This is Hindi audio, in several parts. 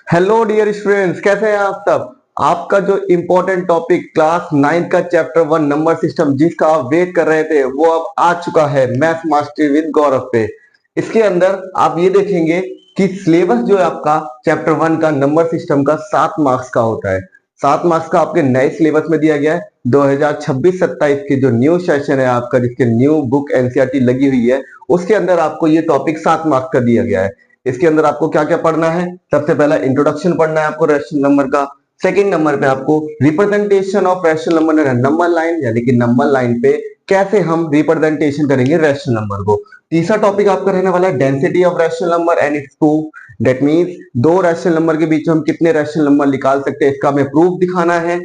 हेलो डियर स्टूडेंट्स, कैसे हैं आप सब। आपका जो इम्पोर्टेंट टॉपिक क्लास 9 का चैप्टर 1 नंबर सिस्टम जिसका आप वेट कर रहे थे वो अब आ चुका है मैथ मास्टरी विद गौरव पे। इसके अंदर आप ये देखेंगे कि सिलेबस जो है आपका चैप्टर 1 का नंबर सिस्टम का 7 मार्क्स का होता है। 7 मार्क्स का आपके नए सिलेबस में दिया गया है। 2026-27 की जो न्यू सेशन है आपका, जिसके न्यू बुक एनसीईआरटी लगी हुई है, उसके अंदर आपको ये टॉपिक 7 मार्क्स का दिया गया है। इसके अंदर आपको क्या क्या पढ़ना है। सबसे पहला इंट्रोडक्शन पढ़ना है आपको रैशनल नंबर का। सेकंड नंबर पे आपको representation of rational number, number line, यानी कि नंबर लाइन पे कैसे हम रिप्रेजेंटेशन करेंगे रैशनल नंबर को। तीसरा टॉपिक आपका रहने वाला है density of rational number and it's proof. That means दो रैशनल नंबर के बीच में हम कितने रैशनल नंबर निकाल सकते हैं, इसका हमें प्रूफ दिखाना है।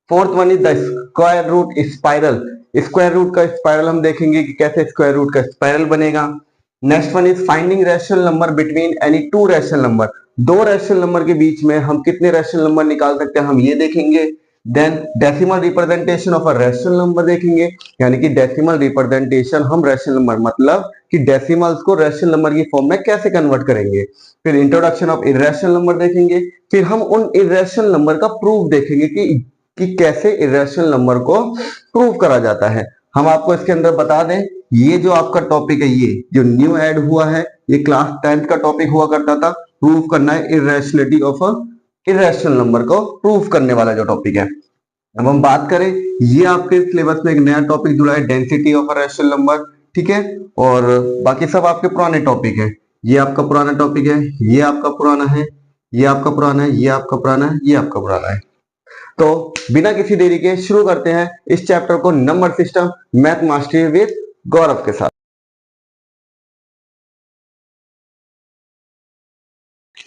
Fourth one is the square root spiral. Square root का स्पाइरल हम देखेंगे कि कैसे स्क्वायर रूट का स्पाइरल बनेगा। Next one is finding rational number between any two rational number. दो रैशनल नंबर के बीच में हम कितने रैशनल नंबर निकाल सकते हैं, हम ये देखेंगे। Then decimal representation of a rational number देखेंगे, यानी कि डेसिमल रिप्रेजेंटेशन हम रैशनल नंबर मतलब कि डेसिमल्स को रैशनल नंबर की फॉर्म में कैसे कन्वर्ट करेंगे। फिर इंट्रोडक्शन ऑफ इरेशनल नंबर देखेंगे। फिर हम उन इरेशनल नंबर का प्रूफ देखेंगे कि कैसे इरेशनल नंबर को प्रूव करा जाता है। हम आपको इसके अंदर बता दें, ये जो आपका टॉपिक है, ये जो न्यू ऐड हुआ है, ये क्लास 10th का टॉपिक हुआ करता था। प्रूव करना है irrationality of a irrational number को प्रूव करने वाला जो टॉपिक है। अब हम बात करें, ये आपके सिलेबस में एक नया टॉपिक जुड़ा है, density of a rational number. ठीक है, और बाकी सब आपके पुराने टॉपिक है। ये आपका पुराना टॉपिक है, ये आपका पुराना है, ये आपका पुराना है, ये आपका पुराना है, ये आपका पुराना है। तो बिना किसी देरी के शुरू करते हैं इस चैप्टर को, number system math mastery with Gaurav के साथ।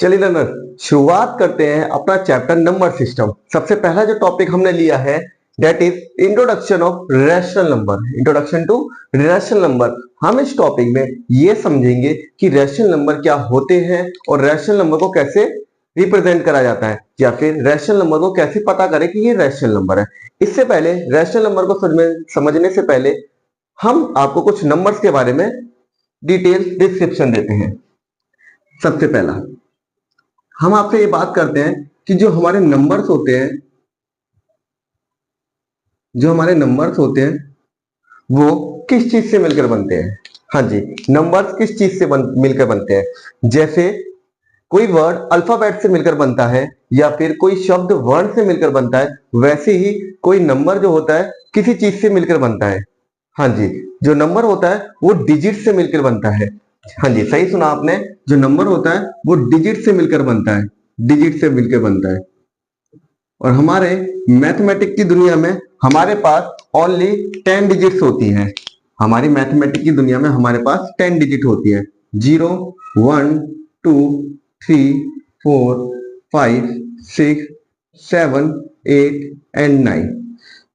चलिए लर्नर, शुरुआत करते हैं अपना चैप्टर नंबर सिस्टम। सबसे पहला जो टॉपिक हमने लिया है that is introduction of rational number. Introduction to rational number. हम इस टॉपिक में ये समझेंगे कि रैशनल नंबर क्या होते हैं और रैशनल नंबर को कैसे रिप्रेजेंट करा जाता है, या फिर रैशनल नंबर को कैसे पता करें कि ये रैशनल नंबर है। इससे पहले रैशनल नंबर को समझने से पहले हम आपको कुछ नंबर्स के बारे में डिटेल डिस्क्रिप्शन देते हैं। सबसे पहला हम आपसे ये बात करते हैं कि जो हमारे नंबर्स होते हैं, जो हमारे नंबर्स होते हैं वो किस चीज से मिलकर बनते हैं। हाँ जी, नंबर्स किस चीज से मिलकर बनते हैं। जैसे कोई वर्ड अल्फाबेट से मिलकर बनता है या फिर कोई शब्द वर्ण से मिलकर बनता है, वैसे ही कोई नंबर जो होता है किसी चीज से मिलकर बनता है। हाँ जी, जो नंबर होता है वो डिजिट से मिलकर बनता है। हाँ जी, सही सुना आपने, जो नंबर होता है वो डिजिट से मिलकर बनता है, डिजिट से मिलकर बनता है। और हमारे मैथमेटिक की दुनिया में हमारे पास ओनली 10 डिजिट्स होती हैं। हमारी मैथमेटिक की दुनिया में हमारे पास 10 डिजिट होती है। 0, 1, 2, 3, 4, 5, 6, 7, 8 एंड 9।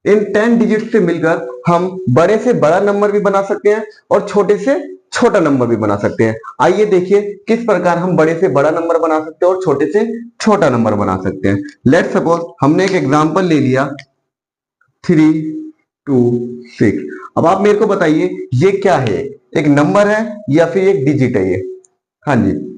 इन 10 डिजिट से मिलकर हम बड़े से बड़ा नंबर भी बना सकते हैं और छोटे से छोटा नंबर भी बना सकते हैं। आइए देखिए किस प्रकार हम बड़े से बड़ा नंबर बना सकते हैं और छोटे से छोटा नंबर बना सकते हैं। लेट सपोज हमने एक एग्जांपल ले लिया 326। अब आप मेरे को बताइए ये क्या है, एक नंबर है या फिर एक डिजिट है ये। हाँ जी,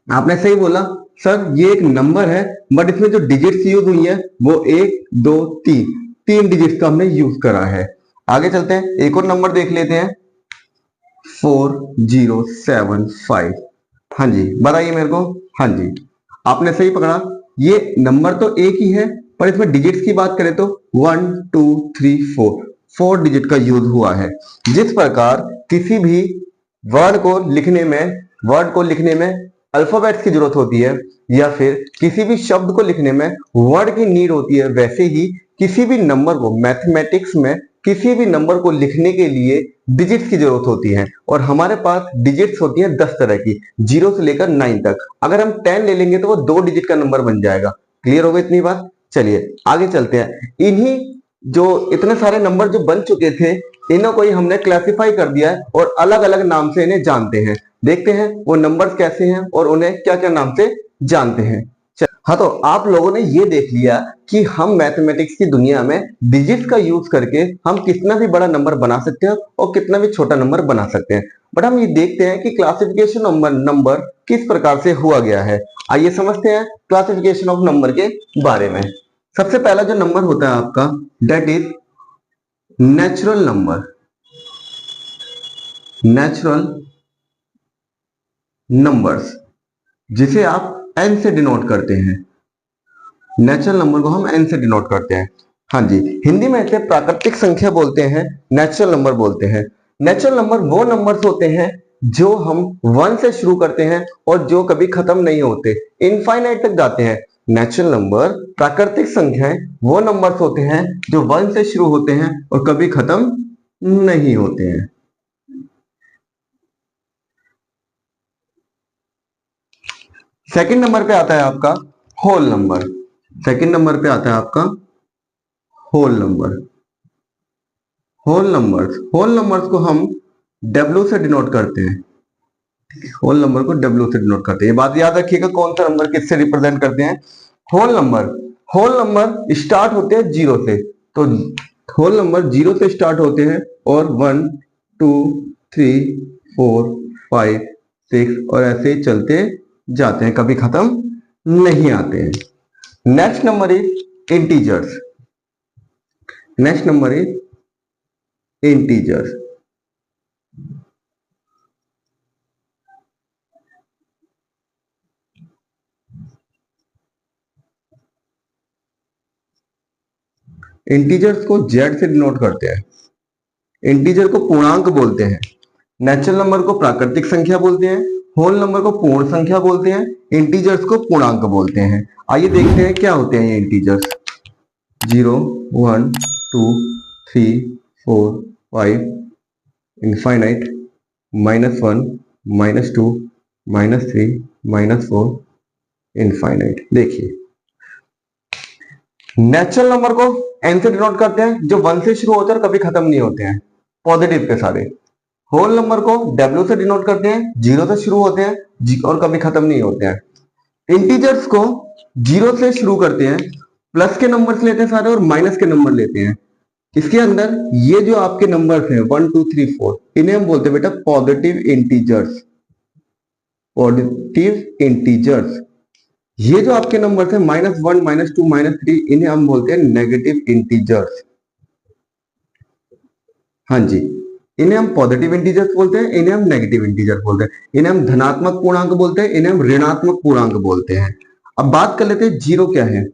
आपने सही बोला सर, ये एक नंबर है, बट इसमें जो डिजिट्स यूज हुई है वो 1, 2, 3, 3 डिजिट्स का हमने यूज करा है। आगे चलते हैं, एक और नंबर देख लेते हैं, 4075। हाँ जी, बताइए मेरे को। हाँ जी, आपने सही पकड़ा, ये नंबर तो एक ही है, पर इसमें डिजिट्स की बात करें तो 1, 2, 3, 4 डिजिट का यूज हुआ है। जिस प्रकार किसी भी वर्ड को लिखने में अल्फाबेट्स की जरूरत होती है या फिर किसी भी शब्द को लिखने में वर्ड की नीड होती है, वैसे ही किसी भी नंबर को मैथमेटिक्स में किसी भी नंबर को लिखने के लिए डिजिट्स की जरूरत होती है। और हमारे पास डिजिट्स होती है 10 तरह की, 0 से लेकर 9 तक। अगर हम 10 ले लेंगे तो वो 2 डिजिट का नंबर बन जाएगा। क्लियर हो गई इतनी बात। चलिए आगे चलते हैं। इन्हीं जो इतने सारे नंबर जो बन चुके थे, इन्हों को ही हमने क्लासिफाई कर दिया है और अलग अलग नाम से इन्हें जानते हैं। देखते हैं वो नंबर्स कैसे हैं और उन्हें क्या क्या नाम से जानते हैं। हाँ, तो आप लोगों ने ये देख लिया कि हम मैथमेटिक्स की दुनिया में डिजिट्स का यूज करके हम कितना भी बड़ा नंबर बना सकते हैं और कितना भी छोटा नंबर बना सकते हैं। बट हम ये देखते हैं कि क्लासिफिकेशन ऑफ नंबर किस प्रकार से हुआ गया है। आइए समझते हैं क्लासिफिकेशन ऑफ नंबर के बारे में। सबसे पहला जो नंबर होता है आपका, that is natural number. Natural numbers, जिसे आप एन से डिनोट करते हैं। नेचुरल नंबर को हम एन से डिनोट करते हैं। हाँ जी, हिंदी में इसे प्राकृतिक संख्या बोलते हैं, नेचुरल नंबर बोलते हैं। नेचुरल नंबर वो नंबर्स होते हैं जो हम वन से शुरू करते हैं और जो कभी खत्म नहीं होते, इनफाइनाइट तक जाते हैं। नेचुरल नंबर, प्राकृतिक संख्याएं वो नंबर्स होते हैं जो वन से शुरू होते हैं और कभी खत्म नहीं होते हैं। सेकंड नंबर पे आता है आपका होल नंबर। सेकंड नंबर पे आता है आपका होल नंबर। होल नंबर्स को हम डब्ल्यू से डिनोट करते हैं। होल नंबर को डब्ल्यू से डिनोट करते हैं। ये बात याद रखिएगा, कौन सा नंबर किससे रिप्रेजेंट करते हैं। Whole number, whole number start होते हैं जीरो से, तो होल नंबर जीरो से स्टार्ट होते हैं और 1 2 3 4 5 6 और ऐसे ही चलते जाते हैं, कभी खत्म नहीं आते हैं। Next number is integers. Next number is integers. Integers को जेड से डिनोट करते हैं। इंटीजर को पूर्णांक बोलते हैं। नेचुरल नंबर को प्राकृतिक संख्या बोलते हैं, होल नंबर को पूर्ण संख्या बोलते हैं, इंटीजर्स को पूर्णांक बोलते हैं। आइए देखते हैं क्या होते हैं ये इंटीजर्स। 0 1 2 3 4 5 infinite, -1 -2 -3 -4 infinite. देखिए, नेचुरल नंबर को एन से डिनोट करते हैं जो वन से शुरू होते हैं और कभी खत्म नहीं होते हैं, पॉजिटिव के सारे। होल नंबर को डब्ल्यू से डिनोट करते हैं, जीरो से शुरू होते हैं और कभी खत्म नहीं होते हैं। इंटीजर्स को जीरो से शुरू करते हैं, प्लस के नंबर्स लेते हैं सारे और माइनस के नंबर लेते हैं। इसके अंदर ये जो आपके नंबर्स हैं 1 2 3 4, इन्हें हम बोलते हैं बेटा पॉजिटिव इंटीजर्स। Positive integers. ये जो आपके नंबर्स हैं -1 -2 -3, इन्हें हम बोलते हैं नेगेटिव इंटीजर्स। हाँ जी, इन्हें हम पॉजिटिव इंटीजर्स बोलते हैं, इन्हें हम नेगेटिव इंटीजर्स बोलते हैं। इन्हें हम धनात्मक पूर्णांक बोलते हैं, इन्हें हम ऋणात्मक पूर्णांक बोलते हैं। अब बात कर लेते हैं जीरो क्या है।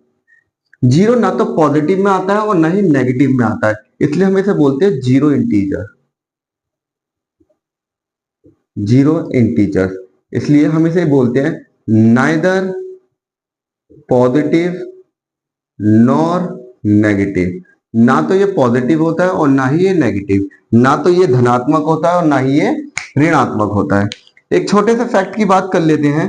जीरो ना तो पॉजिटिव में आता है और ना ही नेगेटिव में आता है, इसलिए हम इसे बोलते हैं जीरो इंटीजर। जीरो इंटीजर, इसलिए हम इसे बोलते हैं नाइदर पॉजिटिव नॉर नेगेटिव। ना तो ये पॉजिटिव होता है और ना ही ये नेगेटिव, ना तो ये धनात्मक होता है और ना ही ये ऋणात्मक होता है। एक छोटे से फैक्ट की बात कर लेते हैं।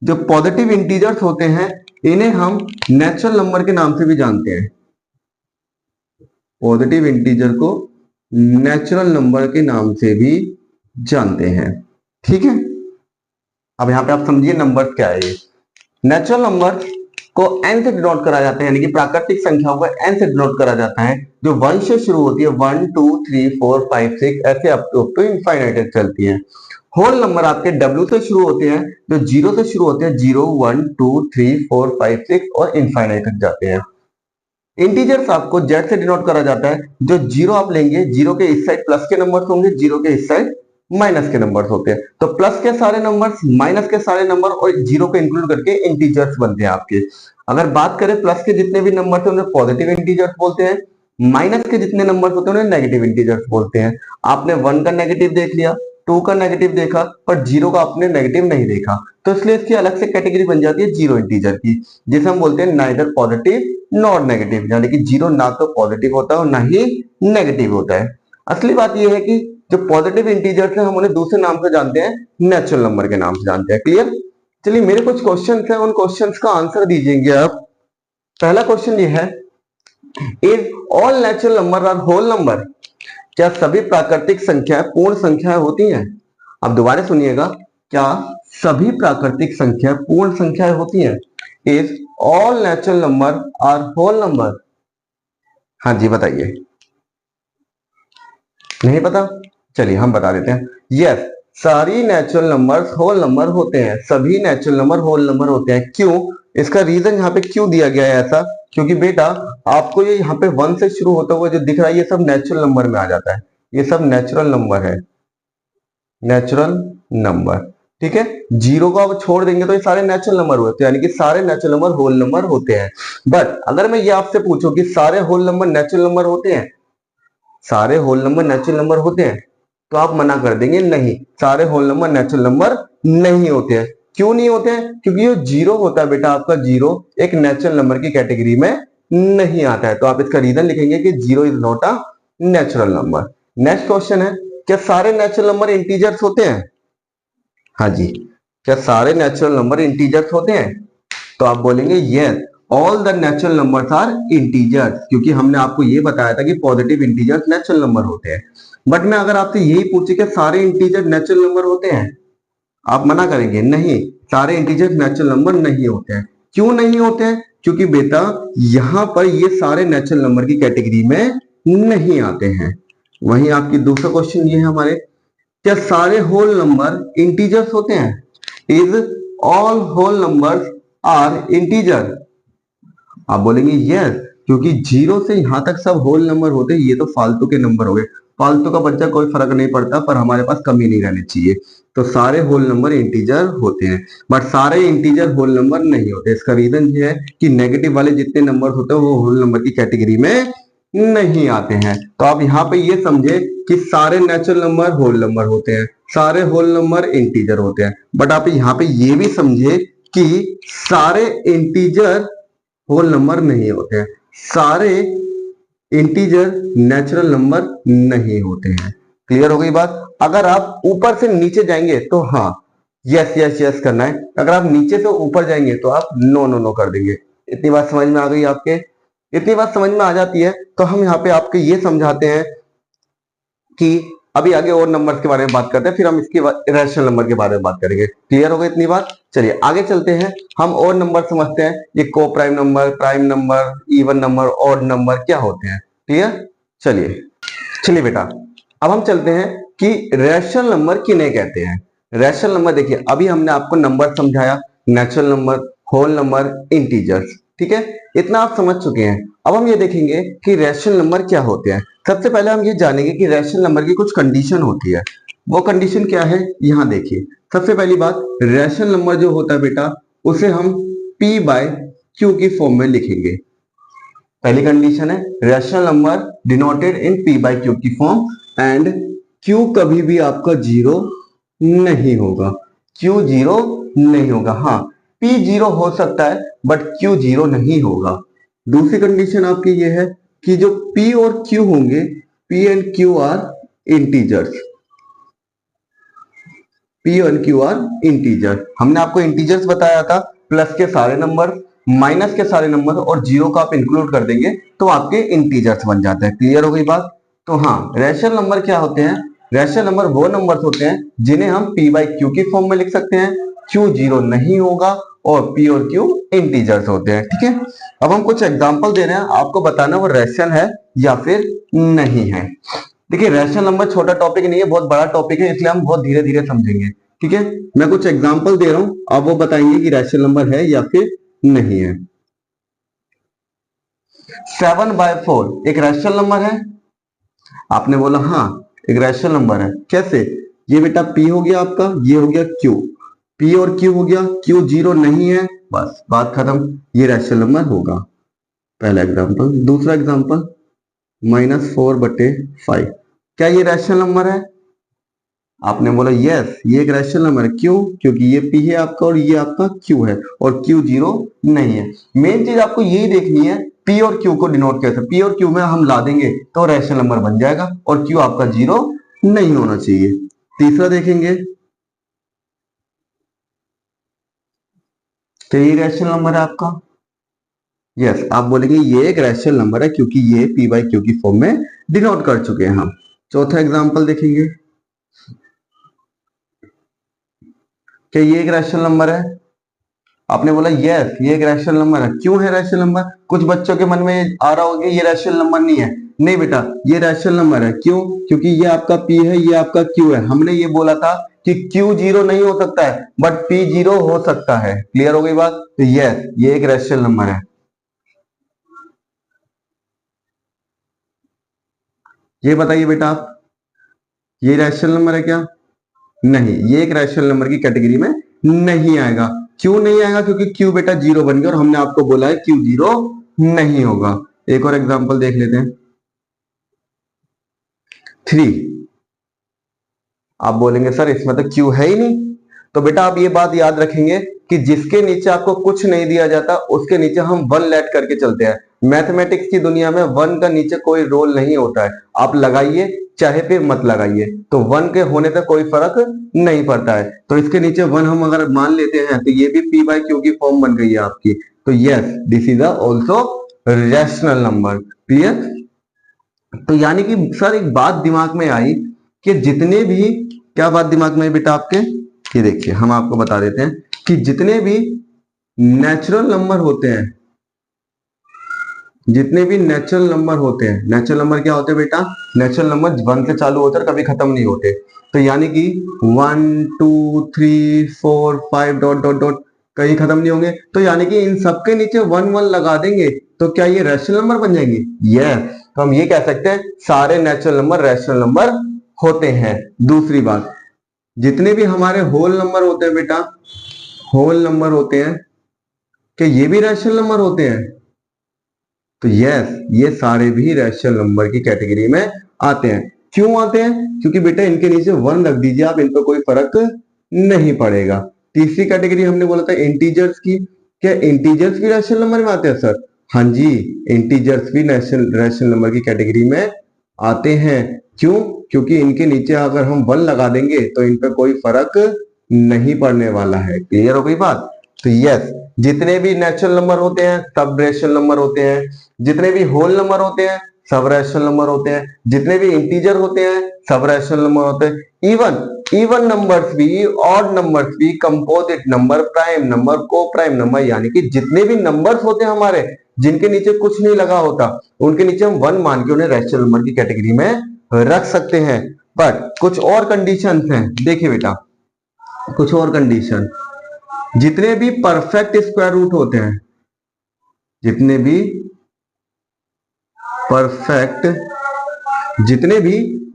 जो पॉजिटिव इंटीजर्स होते हैं इन्हें हम नेचुरल नंबर के नाम से भी जानते हैं। पॉजिटिव इंटीजर को नेचुरल नंबर के नाम से भी जानते हैं। ठीक है, अब यहां पे आप समझिए नंबर क्या है। ये नेचुरल नंबर को n से डिनोट करा जाता है, यानी कि प्राकृतिक संख्याओं को n से डिनोट करा जाता है, जो 1 से शुरू होती है। 1 2 3 4 5 6 ऐसे अप टू इनफाइनाइट चलती है। होल नंबर आपके W से शुरू होते हैं, जो 0 से शुरू होते हैं। 0 1 2 3 4 5 6 और इनफाइनाइट तक जाते हैं। इंटीजर्स आपको Z से डिनोट करा जाता है। जो जीरो आप लेंगे, जीरो के इस साइड प्लस के नंबर्स होंगे, जीरो के इस साइड माइनस के नंबर्स होते हैं। तो प्लस के सारे नंबर्स, माइनस के सारे नंबर और जीरो को इंक्लूड करके इंटीजर्स बनते हैं आपके। अगर बात करें प्लस के जितने भी नंबर्स हैं उन्हें पॉजिटिव इंटीजर्स बोलते हैं, माइनस के जितने नंबर्स होते हैं उन्हें नेगेटिव इंटीजर्स बोलते हैं। आपने 1 का नेगेटिव देख लिया, 2 का नेगेटिव देखा, पर जीरो का आपने नेगेटिव नहीं देखा, तो इसलिए इसकी अलग से कैटेगरी बन जाती है जीरो इंटीजर की, जिसे हम बोलते हैं नाइदर पॉजिटिव नॉर नेगेटिव। यानी कि जीरो ना तो पॉजिटिव होता है और ना ही नेगेटिव होता है। असली बात यह है कि जो पॉजिटिव इंटीजर्स हैं हम उन्हें दूसरे नाम से जानते हैं, नेचुरल नंबर के नाम से जानते हैं। क्लियर? चलिए, मेरे कुछ क्वेश्चंस हैं, उन क्वेश्चंस का आंसर दीजिएंगे आप। पहला क्वेश्चन ये है, is all natural number are whole number? क्या सभी प्राकृतिक संख्याएं पूर्ण संख्याएं होती हैं? आप दोबारा सुनिएगा, क्या सभी प्राकृतिक संख्याएं पूर्ण संख्याएं होती हैं? Is all natural number are whole number? हाँ जी बताइए। नहीं पता? चलिए हम बता देते हैं। यस, सारी नेचुरल नंबर्स होल नंबर होते हैं, सभी नेचुरल नंबर होल नंबर होते हैं। क्यों? इसका रीजन यहाँ पे क्यों दिया गया है ऐसा? क्योंकि बेटा आपको ये यहाँ पे 1 से शुरू होता हुआ जो दिख रहा है ये सब नेचुरल नंबर में आ जाता है, ये सब नेचुरल नंबर है, नेचुरल नंबर। ठीक है, जीरो को आप छोड़ देंगे तो ये सारे नेचुरल नंबर हुए, तो यानी कि सारे नेचुरल नंबर होल नंबर होते हैं। बट अगर मैं ये आपसे पूछूं कि सारे होल नंबर नेचुरल नंबर होते हैं, सारे होल नंबर नेचुरल नंबर होते हैं, तो आप मना कर देंगे नहीं, सारे होल नंबर नेचुरल नंबर नहीं होते हैं। क्यों नहीं होते हैं? क्योंकि ये जीरो होता है बेटा, आपका जीरो एक नेचुरल नंबर की कैटेगरी में नहीं आता है। तो आप इसका रीजन लिखेंगे कि zero is not a natural number. Next question है, क्या सारे नेचुरल नंबर इंटीजर्स होते हैं? हाँ जी, क्या सारे नेचुरल नंबर इंटीजर्स होते हैं? तो आप बोलेंगे yes, all the natural numbers are integers, क्योंकि हमने आपको ये बताया था कि पॉजिटिव इंटीजर्स नेचुरल नंबर होते हैं। बट मैं अगर आपसे यही पूछे कि सारे इंटीजर नेचुरल नंबर होते हैं, आप मना करेंगे नहीं, सारे इंटीजर नेचुरल नंबर नहीं होते हैं। क्यों नहीं होते हैं? क्योंकि बेटा यहां पर ये सारे नेचुरल नंबर की कैटेगरी में नहीं आते हैं। वहीं आपकी दूसरा क्वेश्चन ये है हमारे, क्या सारे होल नंबर इंटीजर्स होते हैं? Is all whole numbers are integer? आप बोलेंगे यस, क्योंकि जीरो से यहां तक सब होल नंबर होते हैं, ये तो फालतू के नंबर हो गए, फालतू का बच्चा कोई फर्क नहीं पड़ता, पर हमारे पास कमी नहीं रहनी चाहिए। तो सारे होल नंबर इंटीजर होते हैं, बट सारे इंटीजर होल नंबर नहीं होते। इसका रीजन ये है कि नेगेटिव वाले जितने नंबर होते हैं वो होल नंबर की कैटेगरी में नहीं आते हैं। तो आप यहाँ पे ये समझे कि सारे नेचुरल नंबर होल नंबर होते हैं, सारे होल नंबर इंटीजर होते हैं। बट आप यहाँ पे ये भी समझे कि सारे इंटीजर होल नंबर नहीं होते हैं, सारे इंटीजर नेचुरल नंबर नहीं होते हैं। क्लियर हो गई बात? अगर आप ऊपर से नीचे जाएंगे तो हाँ यस यस यस करना है, अगर आप नीचे से ऊपर जाएंगे तो आप नो नो नो कर देंगे। इतनी बात समझ में आ गई आपके? इतनी बात समझ में आ जाती है तो हम यहाँ पे आपके ये समझाते हैं कि अभी आगे और नंबर्स के बारे में बात करते हैं, फिर हम इसके रैशनल नंबर के बारे में बात करेंगे। क्लियर हो गई इतनी बात? चलिए आगे चलते हैं, हम और नंबर समझते हैं। ये को prime number, prime number, even number, odd number क्या होते हैं। क्लियर? चलिए चलिए बेटा अब हम चलते हैं कि रैशनल नंबर किन्हें कहते हैं। रैशनल नंबर देखिए, अभी हमने आपको नंबर समझाया, natural number, whole number, integers, ठीक है, इतना आप समझ चुके हैं। अब हम ये देखेंगे कि रैशनल नंबर क्या होते हैं। सबसे पहले हम ये जानेंगे कि रैशनल नंबर की कुछ कंडीशन होती है। वो कंडीशन क्या है, यहां देखिए। सबसे पहली बात, रैशनल नंबर जो होता है बेटा उसे हम p बाय क्यू की फॉर्म में लिखेंगे। पहली कंडीशन है rational number denoted in p by Q की फॉर्म, एंड q कभी भी आपका जीरो नहीं होगा, q जीरो नहीं होगा। हाँ, p जीरो हो सकता है बट q जीरो नहीं होगा। दूसरी कंडीशन आपकी ये है कि जो p और q होंगे, p and q are integers, p और q आर इंटीजर। हमने आपको इंटीजर्स बताया था, प्लस के सारे नंबर, माइनस के सारे नंबर और जीरो का आप इंक्लूड कर देंगे तो आपके इंटीजर्स बन जाते हैं। क्लियर हो गई बात? तो हाँ, रैशनल नंबर क्या होते हैं? रैशनल नंबर वो नंबर्स होते हैं जिन्हें हम p बाई क्यू की फॉर्म में लिख सकते हैं, q जीरो नहीं होगा और p और q इंटीजर्स होते हैं। ठीक है, अब हम कुछ एग्जांपल दे रहे हैं, आपको बताना वो रैशनल है या फिर नहीं है। देखिए रैशनल नंबर छोटा टॉपिक नहीं है, बहुत बड़ा टॉपिक है, इसलिए हम बहुत धीरे धीरे समझेंगे। ठीक है, मैं कुछ एग्जांपल दे रहा हूं, आप वो बताएंगे कि रैशनल नंबर है या फिर नहीं है। 7/4 एक रैशनल नंबर है? आपने बोला हाँ एक रैशनल नंबर है। कैसे? ये बेटा p हो गया आपका, ये हो गया q, p और q हो गया, q जीरो नहीं है, बस बात खत्म, ये रैशनल नंबर होगा। पहला एग्जांपल। दूसरा एग्जांपल, -4/5, क्या ये रैशनल नंबर है? आपने बोला यस ये एक रैशनल नंबर है। क्यों? क्योंकि ये p है आपका और ये आपका q है और q जीरो नहीं है। मेन चीज आपको यही देखनी है, p और q को डिनोट कैसे, p और q में हम ला देंगे तो रैशनल नंबर बन जाएगा और q आपका जीरो नहीं होना चाहिए। तीसरा देखेंगे, क्या ये रैशनल नंबर है आपका? यस, आप बोलेंगे ये एक रैशनल नंबर है क्योंकि ये p बाई क्यू की फॉर्म में डिनोट कर चुके हैं हम। चौथा एग्जाम्पल देखेंगे, क्या ये एक रैशनल नंबर है? आपने बोला यस ये एक रैशनल नंबर है। क्यों है रैशनल नंबर? कुछ बच्चों के मन में आ रहा होगा ये रैशनल नंबर नहीं है। नहीं बेटा, ये रैशनल नंबर है। क्यों? क्योंकि ये आपका P है, ये आपका Q है। हमने ये बोला था कि Q 0 नहीं हो सकता है बट P 0 हो सकता है। क्लियर हो गई बात? तो यस ये एक रैशनल नंबर है। ये बताइए बेटा आप, ये रैशनल नंबर है क्या? नहीं, ये एक रैशनल नंबर की कैटेगरी में नहीं आएगा। क्यों नहीं आएगा? क्योंकि Q बेटा 0 बन गया और हमने आपको बोला है Q 0 नहीं होगा। एक और एग्जांपल देख लेते हैं। 3। आप बोलेंगे सर इसमें तो Q है ही नहीं। तो बेटा आप ये बात याद रखेंगे कि जिसके नीचे आपको कुछ नहीं दिया जाता उसके नीचे हम 1 लेट करके चलते हैं। मैथमेटिक्स की दुनिया में 1 का नीचे कोई रोल नहीं होता है। आप लगाइए चाहे फिर मत लगाइए, तो 1 के होने से कोई फर्क नहीं पड़ता है। तो इसके नीचे 1 हम अगर मान लेते हैं तो ये भी P बाय Q की फॉर्म बन गई है आपकी। तो yes this is also rational number. Clear? तो यानी कि सर एक बात दिमाग में आई कि जितने भी, क्या बात दिमाग में बेटा आपके, ये देखिए हम आपको बता देते हैं कि जितने भी नेचुरल नंबर होते हैं, जितने भी नेचुरल नंबर होते हैं, नेचुरल नंबर क्या होते हैं बेटा? नेचुरल नंबर 1 से चालू होते हैं, कभी खत्म नहीं होते। तो यानी कि 1 2 3 4 5 डॉट डॉट डॉट कहीं खत्म नहीं होंगे। तो यानी कि इन सबके नीचे 1 1 लगा देंगे तो क्या ये रैशनल नंबर बन जाएंगे? यस। तो हम ये कह सकते हैं सारे नेचुरल नंबर रैशनल नंबर होते हैं। दूसरी बात, जितने भी हमारे होल नंबर होते हैं बेटा, होल नंबर होते हैं, क्या ये भी रैशनल नंबर होते हैं? तो यस ये सारे भी रैशनल नंबर की कैटेगरी में आते हैं। क्यों आते हैं? क्योंकि बेटा इनके नीचे 1 रख दीजिए आप, इन पर कोई फर्क नहीं पड़ेगा। तीसरी कैटेगरी हमने बोला था इंटीजर्स की। क्या इंटीजर्स भी रैशनल नंबर में आते हैं सर? हाँ जी, इंटीजर्स भी रैशनल नंबर की कैटेगरी में आते हैं। क्यों? क्योंकि इनके नीचे अगर हम 1 लगा देंगे तो इन पर कोई फर्क नहीं पड़ने वाला है। क्लियर हो गई बात? तो यस जितने भी नेचुरल नंबर होते हैं सब रैशनल नंबर होते हैं, जितने भी होल नंबर होते हैं सब रैशनल नंबर होते हैं, जितने भी इंटीजर होते हैं सब रैशनल नंबर होते हैं। इवन नंबर्स भी, ऑड नंबर्स भी, कंपोजिट नंबर, प्राइम नंबर, को प्राइम नंबर, यानी कि जितने भी नंबर्स होते हैं हमारे जिनके नीचे कुछ नहीं लगा होता उनके नीचे हम 1 मान के उन्हें रैशनल नंबर की कैटेगरी में रख सकते हैं। बट कुछ और कंडीशंस हैं। देखिए बेटा कुछ और कंडीशन, जितने भी परफेक्ट स्क्वायर रूट होते हैं, जितने भी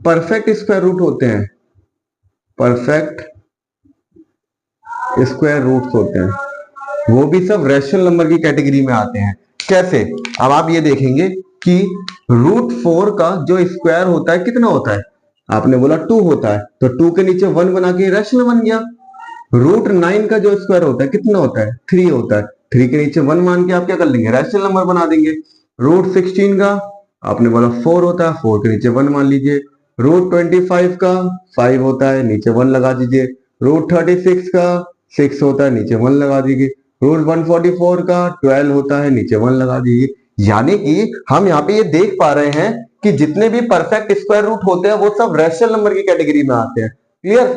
परफेक्ट स्क्वायर रूट होते हैं, परफेक्ट स्क्वायर रूट्स होते हैं, वो भी सब रैशनल नंबर की कैटेगरी में आते हैं। कैसे? अब आप ये देखेंगे कि रूट 4 का जो स्क्वायर होता है कितना होता है? आपने बोला 2 होता है, तो 2 के नीचे 1 बना के रैशनल बन गया। रूट 9 का जो स्क्वायर होता है कितना होता है? 3 होता है, 3 के नीचे 1 मान के आप क्या कर लेंगे? रैशनल नंबर बना देंगे। रूट 16 का आपने बोला 4 होता है, 4 के नीचे 1 मान लीजिए। रूट 25 का 5 होता है, नीचे 1 लगा दीजिए। रूट 36 का 6 होता है, नीचे 1 लगा दीजिए। रूट 144 का 12 होता है, नीचे 1 लगा दीजिए। यानी कि हम यहाँ पे ये देख पा रहे हैं कि जितने भी परफेक्ट स्क्वायर रूट होते हैं वो सब रैशनल नंबर की कैटेगरी में आते हैं। क्लियर?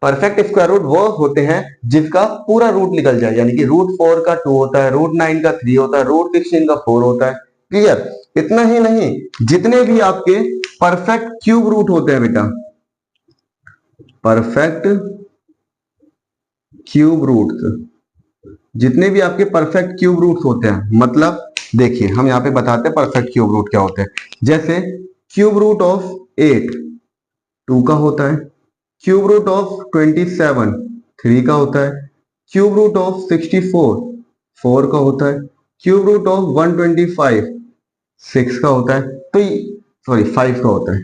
परफेक्ट स्क्वायर रूट वो होते हैं जिसका पूरा रूट निकल जाए, यानी कि रूट 4 का 2 होता है, रूट 9 का 3 होता है, रूट 16 का 4 होता है। क्लियर? इतना ही नहीं, जितने भी आपके परफेक्ट क्यूब रूट होते हैं बेटा, परफेक्ट क्यूब रूट, जितने भी आपके परफेक्ट क्यूब रूट्स होते हैं, मतलब देखिए हम यहाँ पे बताते हैं परफेक्ट क्यूब रूट क्या होते हैं। जैसे क्यूब रूट ऑफ 8 2 का होता है, क्यूब रूट ऑफ 27 3 का होता है, क्यूब रूट ऑफ 64 4 का होता है, क्यूब रूट ऑफ 125 6 का होता है, तो सॉरी 5 का होता है।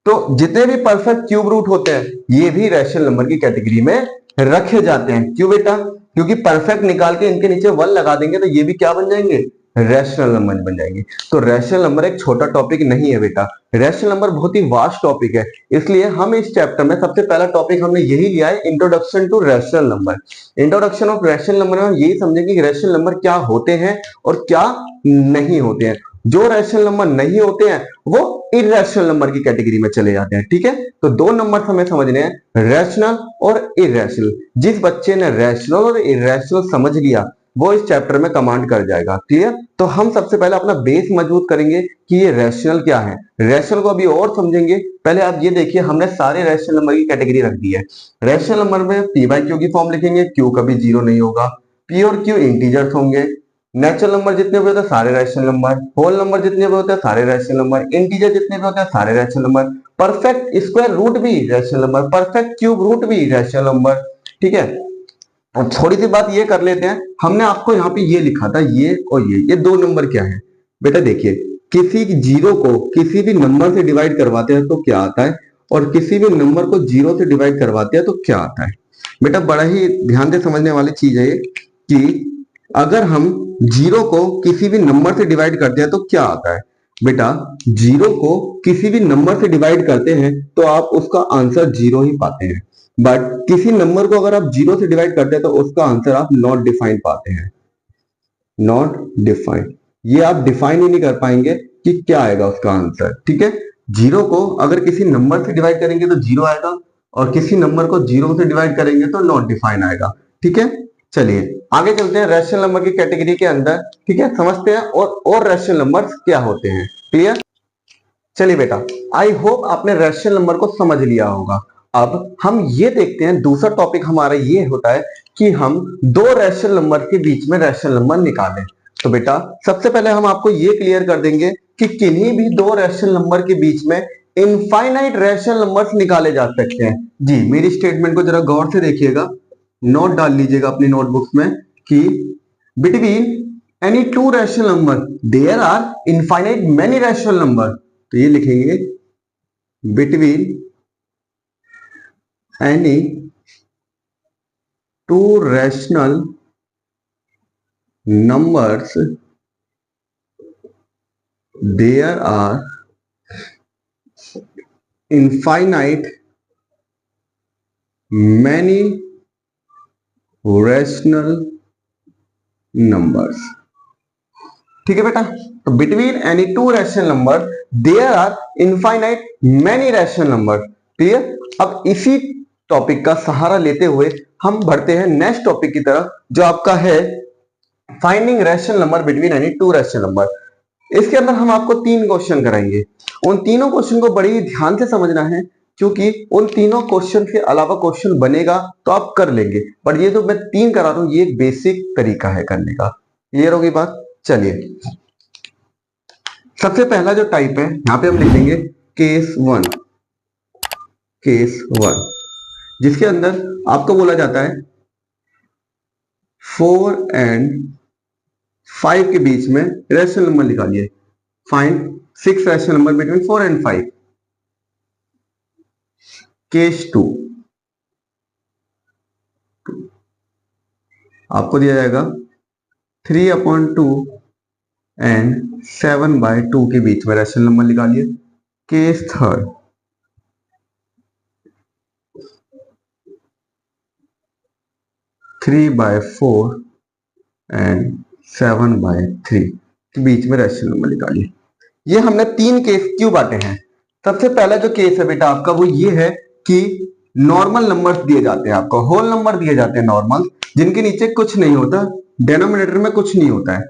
तो जितने भी परफेक्ट क्यूब रूट होते हैं ये भी रैशनल नंबर की कैटेगरी में रखे जाते हैं। क्यों बेटा? क्योंकि परफेक्ट निकाल के इनके नीचे 1 लगा देंगे तो ये भी क्या बन जाएंगे? रैशनल नंबर बन जाएंगे। तो रैशनल नंबर एक छोटा टॉपिक नहीं है बेटा, रैशनल नंबर बहुत ही वास्ट टॉपिक है। इसलिए हम इस चैप्टर में सबसे पहला टॉपिक हमने यही लिया है, introduction to rational number. Introduction of rational number में हम यही समझेंगे कि रैशनल नंबर क्या होते हैं और क्या नहीं होते हैं। जो रैशनल नंबर नहीं होते हैं वो इरेशनल नंबर की कैटेगरी में चले जाते हैं। ठीक है, तो दो नंबर हमें समझने हैं, रैशनल और इरेशनल। जिस बच्चे ने रैशनल और इरेशनल समझ लिया वो इस चैप्टर में कमांड कर जाएगा। क्लियर? तो हम सबसे पहले अपना बेस मजबूत करेंगे कि ये रैशनल क्या है। रैशनल को अभी और समझेंगे। पहले आप ये देखिए, हमने सारे रैशनल नंबर की कैटेगरी रख दी है। रैशनल नंबर में पी बाई क्यू की फॉर्म लिखेंगे, क्यू कभी जीरो नहीं होगा, पी और क्यू इंटीजर्स होंगे, नेचुरल नंबर जितने भी होते हैं सारे रैशनल नंबर, होल नंबर जितने भी होते हैं सारे रैशनल नंबर, इंटीजर जितने भी होते हैं सारे rational number, perfect square root भी rational number, perfect cube root भी रैशनल नंबर। ठीक है, अब थोड़ी सी बात ये कर लेते हैं, हमने आपको यहाँ पे ये लिखा था, ये और ये दो नंबर क्या है बेटा? देखिए, किसी जीरो को किसी भी नंबर से डिवाइड करवाते हैं तो क्या आता है, और किसी भी नंबर को जीरो से डिवाइड करवाते हैं तो क्या आता है। बेटा बड़ा ही ध्यान से समझने वाली चीज है कि अगर हम जीरो को किसी भी नंबर से डिवाइड करते हैं तो क्या आता है। बेटा जीरो को किसी भी नंबर से डिवाइड करते हैं तो आप उसका आंसर जीरो ही पाते हैं, बट किसी नंबर को अगर आप जीरो से डिवाइड करते हैं तो उसका आंसर आप नॉट डिफाइंड पाते हैं। नॉट डिफाइंड, ये आप डिफाइन ही नहीं कर पाएंगे कि क्या आएगा उसका आंसर। ठीक है, जीरो को अगर किसी नंबर से डिवाइड करेंगे तो जीरो आएगा, और किसी नंबर को जीरो से डिवाइड करेंगे तो नॉट डिफाइन आएगा। ठीक है, चलिए आगे चलते हैं रैशनल नंबर की कैटेगरी के अंदर। ठीक है, समझते हैं और रैशनल नंबर क्या होते हैं। क्लियर? चलिए बेटा, आई होप आपने रैशनल नंबर को समझ लिया होगा। अब हम ये देखते हैं, दूसरा टॉपिक हमारा ये होता है कि हम दो रैशनल नंबर के बीच में रैशनल नंबर निकालें। तो बेटा सबसे पहले हम आपको ये क्लियर कर देंगे कि किन्हीं भी दो रैशनल नंबर के बीच में इनफाइनाइट रैशनल नंबर्स निकाले जा सकते हैं। जी, मेरी स्टेटमेंट को जरा गौर से देखिएगा, नोट डाल लीजिएगा अपनी नोटबुक्स में कि between any two rational number there are infinite many rational number. तो ये लिखेंगे between any two rational numbers there are infinite many rational numbers. ठीक है बेटा, तो between any two rational number there are infinite many rational number. Clear? अब इसी टॉपिक का सहारा लेते हुए हम बढ़ते हैं नेक्स्ट टॉपिक की तरफ, जो आपका है finding rational number between any two rational number. इसके अंदर हम आपको तीन क्वेश्चन कराएंगे। उन तीनों क्वेश्चन को बड़ी ध्यान से समझना है, क्योंकि उन तीनों क्वेश्चन के अलावा क्वेश्चन बनेगा तो आप कर लेंगे, पर ये जो मैं तीन करा रहा हूं ये एक बेसिक तरीका है करने का। क्लियर होगी बात? चलिए, सबसे पहला जो टाइप है यहां पे हम लिख लेंगे केस वन। केस वन जिसके अंदर आपको बोला जाता है 4 एंड 5 के बीच में रैशनल नंबर निकालिए। Find 6 rational number between 4 and 5। Case two आपको दिया जाएगा 3/2 एंड 7/2 के बीच में रैशनल नंबर निकालिए। केस थर्ड 3/4 एंड 7/3 के बीच में रैशनल नंबर निकालिए। ये हमने तीन केस क्यों बांटे हैं? सबसे पहला जो केस है बेटा आपका वो ये है कि नॉर्मल नंबर्स दिए जाते हैं, आपको होल नंबर दिए जाते हैं नॉर्मल, जिनके नीचे कुछ नहीं होता, डेनोमिनेटर में कुछ नहीं होता है।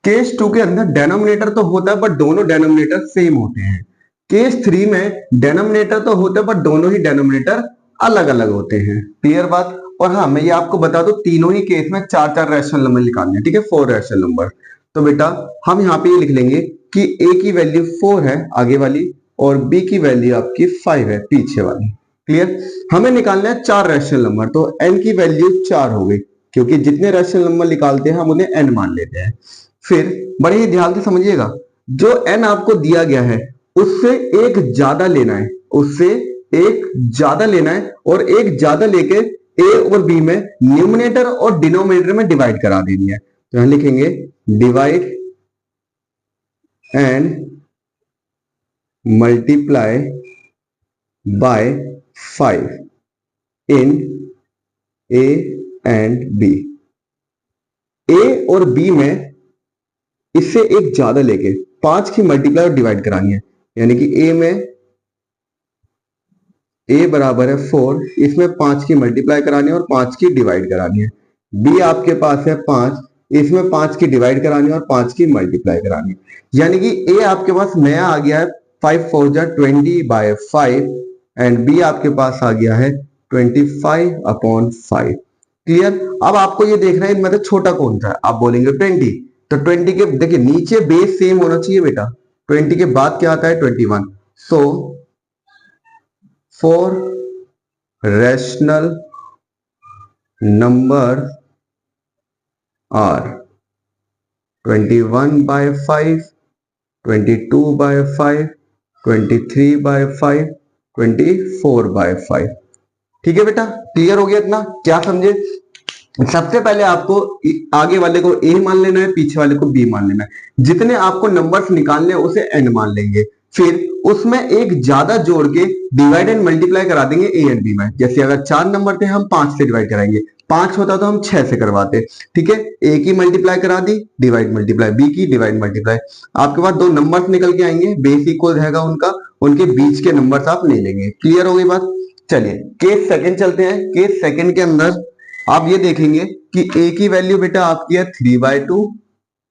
केस टू के अंदर डेनोमिनेटर तो होता है बट दोनों डेनोमिनेटर सेम होते हैं। केस थ्री में डेनोमिनेटर तो होता है बट दोनों ही डेनोमिनेटर अलग अलग होते हैं। क्लियर बात? और हाँ, मैं ये आपको बता दूं, तीनों ही केस में चार चार रैशनल नंबर निकालने हैं। ठीक है, 4 रैशनल नंबर। तो बेटा हम यहाँ पे ये लिख लेंगे कि ए की वैल्यू 4 है आगे वाली, और बी की वैल्यू आपकी 5 है पीछे वाली। क्लियर? हमें निकालना है चार रैशनल नंबर, तो n की वैल्यू 4 हो गई, क्योंकि जितने रैशनल नंबर निकालते हैं हम उन्हें n मान लेते हैं। फिर बड़े ही ध्यान से समझिएगा, जो n आपको दिया गया है उससे एक ज्यादा लेना है, उससे एक ज्यादा लेना है, और एक ज्यादा लेके a और b में न्यूमरेटर और डिनोमिनेटर में डिवाइड करा देनी है। तो यहां लिखेंगे divide and multiply by 5 in a and b। a और b में इससे एक ज्यादा लेके 5 की मल्टीप्लाई और डिवाइड करानी है, यानी कि ए में a बराबर है 4, इसमें 5 की मल्टीप्लाई करानी है और 5 की डिवाइड करानी है। b आपके पास है 5, इसमें 5 की डिवाइड करानी है और 5 की मल्टीप्लाई करानी है, यानी कि a आपके पास नया आ गया है 5 4 जा 20/5 एंड b आपके पास आ गया है 25/5। क्लियर। अब आपको ये देखना है मतलब छोटा कौन सा है, आप बोलेंगे 20, तो 20 के देखिए नीचे बेस सेम होना चाहिए बेटा, 20 के बाद क्या आता है 21। सो for rational numbers are 21/5, 22/5, 23/5, 24/5। ठीक है बेटा, क्लियर हो गया इतना? क्या समझे? सबसे पहले आपको आगे वाले को ए मान लेना है, पीछे वाले को बी मान लेना है। जितने आपको नंबर्स निकालने हैं उसे एन मान लेंगे, फिर उसमें एक ज्यादा जोड़ के डिवाइड एंड मल्टीप्लाई करा देंगे ए एंड बी में। जैसे अगर 4 नंबर थे हम 5 से डिवाइड कराएंगे, 5 होता तो हम 6 से करवाते। ठीक है, ए की मल्टीप्लाई करा दी, डिवाइड मल्टीप्लाई, बी की डिवाइड मल्टीप्लाई। आपके पास दो नंबर्स निकल के आएंगे, बेस इक्वल रहेगा उनका, उनके बीच के नंबर्स आप ले लेंगे। क्लियर हो गई बात? चलिए केस सेकंड चलते हैं। केस सेकंड के अंदर आप ये देखेंगे कि a की वैल्यू बेटा आपकी है 3/2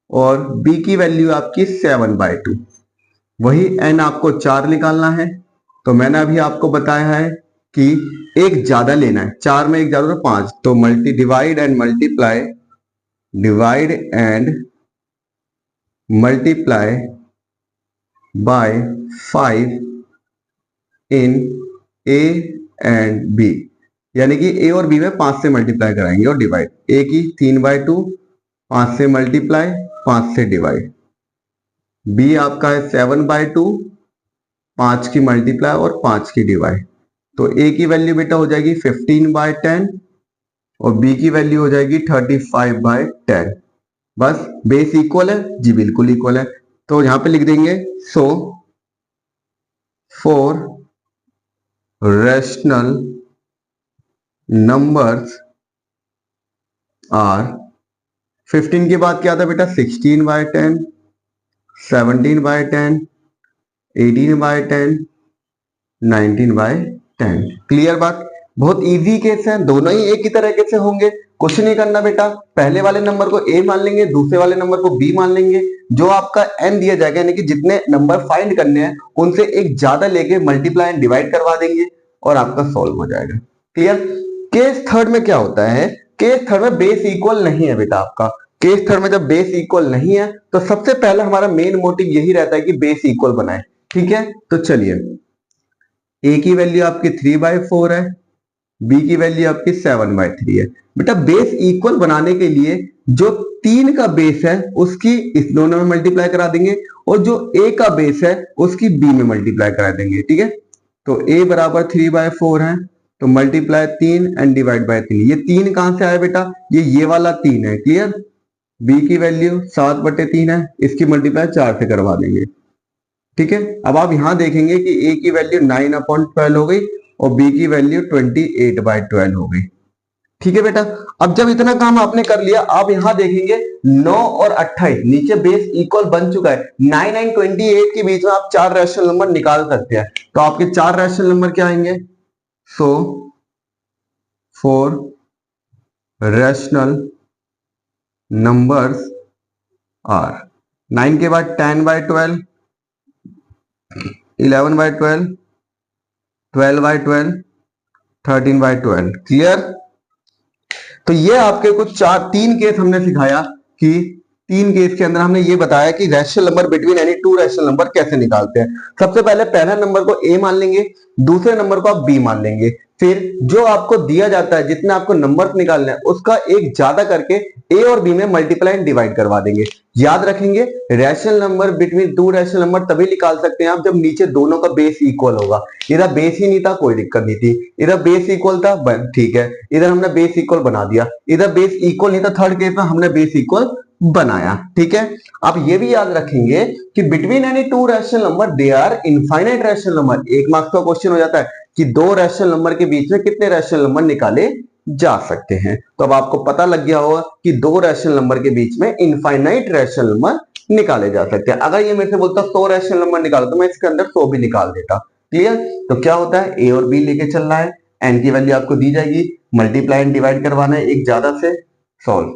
और b की वैल्यू आपकी 7/2। वही n आपको 4 निकालना है, तो मैंने अभी आपको बताया है कि एक ज्यादा लेना है, 4 में एक ज्यादा तो 5, तो divide and multiply, divide and multiply by 5 in a and b, यानी कि ए और बी में 5 से मल्टीप्लाई कराएंगे और डिवाइड। ए की 3/2, 5 से मल्टीप्लाई, 5 से डिवाइड। बी आपका है 7/2, 5 की मल्टीप्लाई और 5 की डिवाइड। तो ए की वैल्यू बेटा हो जाएगी 15/10 और बी की वैल्यू हो जाएगी 35/10। बस बेस इक्वल है जी, बिल्कुल इक्वल है। तो यहां पे लिख देंगे so four rational numbers are, 15 के बाद क्या था बेटा 16/10, 17/10, 18/10, 19/10। क्लियर बात? बहुत इजी केस है, दोनों ही एक ही तरीके से होंगे। कुछ नहीं करना बेटा, पहले वाले नंबर को ए मान लेंगे, दूसरे वाले नंबर को बी मान लेंगे। जो आपका एन दिया जाएगा, यानी कि जितने नंबर फाइंड करने हैं उनसे एक ज्यादा लेके मल्टीप्लाई एंड डिवाइड करवा देंगे और आपका सॉल्व हो जाएगा। क्लियर। केस थर्ड में क्या होता है, केस थर्ड में बेस इक्वल नहीं है बेटा आपका। केस थर्ड में जब बेस इक्वल नहीं है तो सबसे पहले हमारा मेन मोटिव यही रहता है कि बेस इक्वल बनाए। ठीक है, तो चलिए ए की वैल्यू आपकी 3/4 है, बी की वैल्यू आपकी 7/3 है। बेटा बेस इक्वल बनाने के लिए जो 3 का बेस है उसकी इस दोनों में मल्टीप्लाई करा देंगे और जो ए का बेस है उसकी बी में मल्टीप्लाई करा देंगे। ठीक है, तो ए बराबर 3/4 है, तो मल्टीप्लाई 3 एंड डिवाइड बाय 3। ये 3 कहां से आया बेटा, ये वाला 3 है। क्लियर। बी की वैल्यू 7/3 है, इसकी मल्टीप्लाई 4 से करवा देंगे। ठीक है, अब आप यहां देखेंगे कि ए की वैल्यू 9/12 हो गई और बी की वैल्यू 28/12 हो गई। ठीक है बेटा, अब जब इतना काम आपने कर लिया, आप यहां देखेंगे 9 और 28 नीचे बेस इक्वल बन चुका है। 9 एंड 28 के बीच में आप 4 रैशनल नंबर निकाल सकते हैं। तो आपके 4 रैशनल नंबर क्या आएंगे, so four rational numbers are, 9 के बाद 10/12, 11/12, 12/12, 13/12। क्लियर। तो ये आपके कुछ 3 केस हमने सिखाया कि 3 केस के अंदर हमने ये बताया कि rational number between any two rational number कैसे निकालते हैं। सबसे पहले पहला नंबर को ए मान लेंगे, दूसरे नंबर को आप बी मान लेंगे, फिर जो आपको दिया जाता है जितने आपको नंबर्स निकालने हैं उसका एक ज्यादा करके ए और बी में मल्टीप्लाई एंड डिवाइड करवा देंगे। याद रखेंगे rational number between two rational number तभी निकाल सकते हैं आप जब नीचे दोनों का बेस इक्वल होगा। इधर बेस ही नहीं था कोई दिक्कत नहीं थी, इधर बेस इक्वल था ठीक है, इधर हमने बेस इक्वल बना दिया, इधर बेस इक्वल नहीं था, थर्ड केस में हमने बेस इक्वल बनाया। ठीक है, आप ये भी याद रखेंगे कि between any two rational number they are infinite rational number. एक मार्क्स का क्वेश्चन हो जाता है कि दो रैशनल नंबर के बीच में कितने रैशनल नंबर निकाले जा सकते हैं। तो अब आपको पता लग गया होगा कि दो रैशनल नंबर के बीच में इनफाइनाइट रैशनल नंबर निकाले जा सकते हैं। अगर ये मेरे से बोलता 100 रैशनल नंबर निकालो तो मैं इसके अंदर 100 भी निकाल देता। क्लियर? तो क्या होता है, ए और बी लेके चलना है, एन की वैल्यू आपको दी जाएगी, मल्टीप्लाई एंड डिवाइड करवाना है एक ज्यादा से, सॉल्व।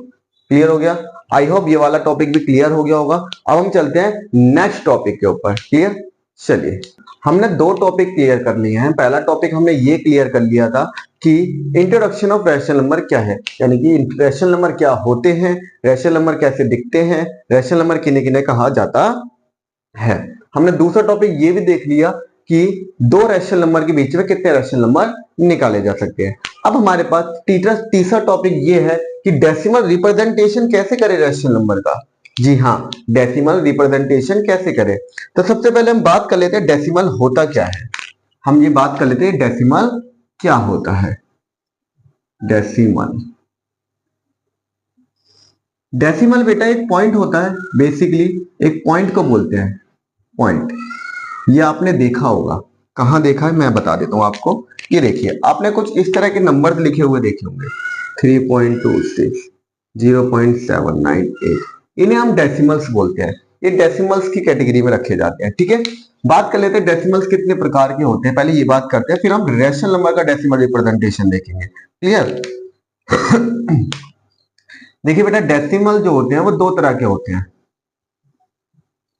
क्लियर हो गया? आई होप ये वाला टॉपिक भी क्लियर हो गया होगा। अब हम चलते हैं नेक्स्ट टॉपिक के ऊपर। क्लियर? चलिए, हमने दो टॉपिक क्लियर कर लिए हैं। पहला टॉपिक हमने ये क्लियर कर लिया था कि इंट्रोडक्शन ऑफ रैशनल नंबर क्या है, यानी कि रैशनल नंबर क्या होते हैं, रैशनल नंबर कैसे दिखते हैं, रैशनल नंबर किन्हें किन्हें कहा जाता है। हमने दूसरा टॉपिक ये भी देख लिया कि दो रैशनल नंबर के बीच में कितने रैशनल नंबर निकाले जा सकते हैं। अब हमारे पास तीसरा टॉपिक ये है कि डेसिमल रिप्रेजेंटेशन कैसे करें रैशनल नंबर का। जी हाँ, डेसिमल रिप्रेजेंटेशन कैसे करें। तो सबसे पहले हम बात कर लेते हैं डेसिमल होता क्या है। हम ये बात कर लेते हैं डेसिमल क्या होता है। डेसिमल डेसिमल बेटा एक पॉइंट होता है, बेसिकली एक पॉइंट को बोलते हैं पॉइंट। ये आपने देखा होगा, कहां देखा है मैं बता देता हूं आपको। ये देखिए, आपने कुछ इस तरह के नंबर्स लिखे हुए देखे होंगे, 3.26, 0.798, इन्हें हम डेसिमल्स बोलते हैं। ये डेसिमल्स की कैटेगरी में रखे जाते हैं। ठीक है, बात कर लेते हैं डेसिमल्स कितने प्रकार के होते हैं, पहले ये बात करते हैं, फिर हम रैशनल नंबर का डेसिमल रिप्रेजेंटेशन देखेंगे। क्लियर? देखिए बेटा, डेसिमल जो होते हैं वो दो तरह के होते हैं।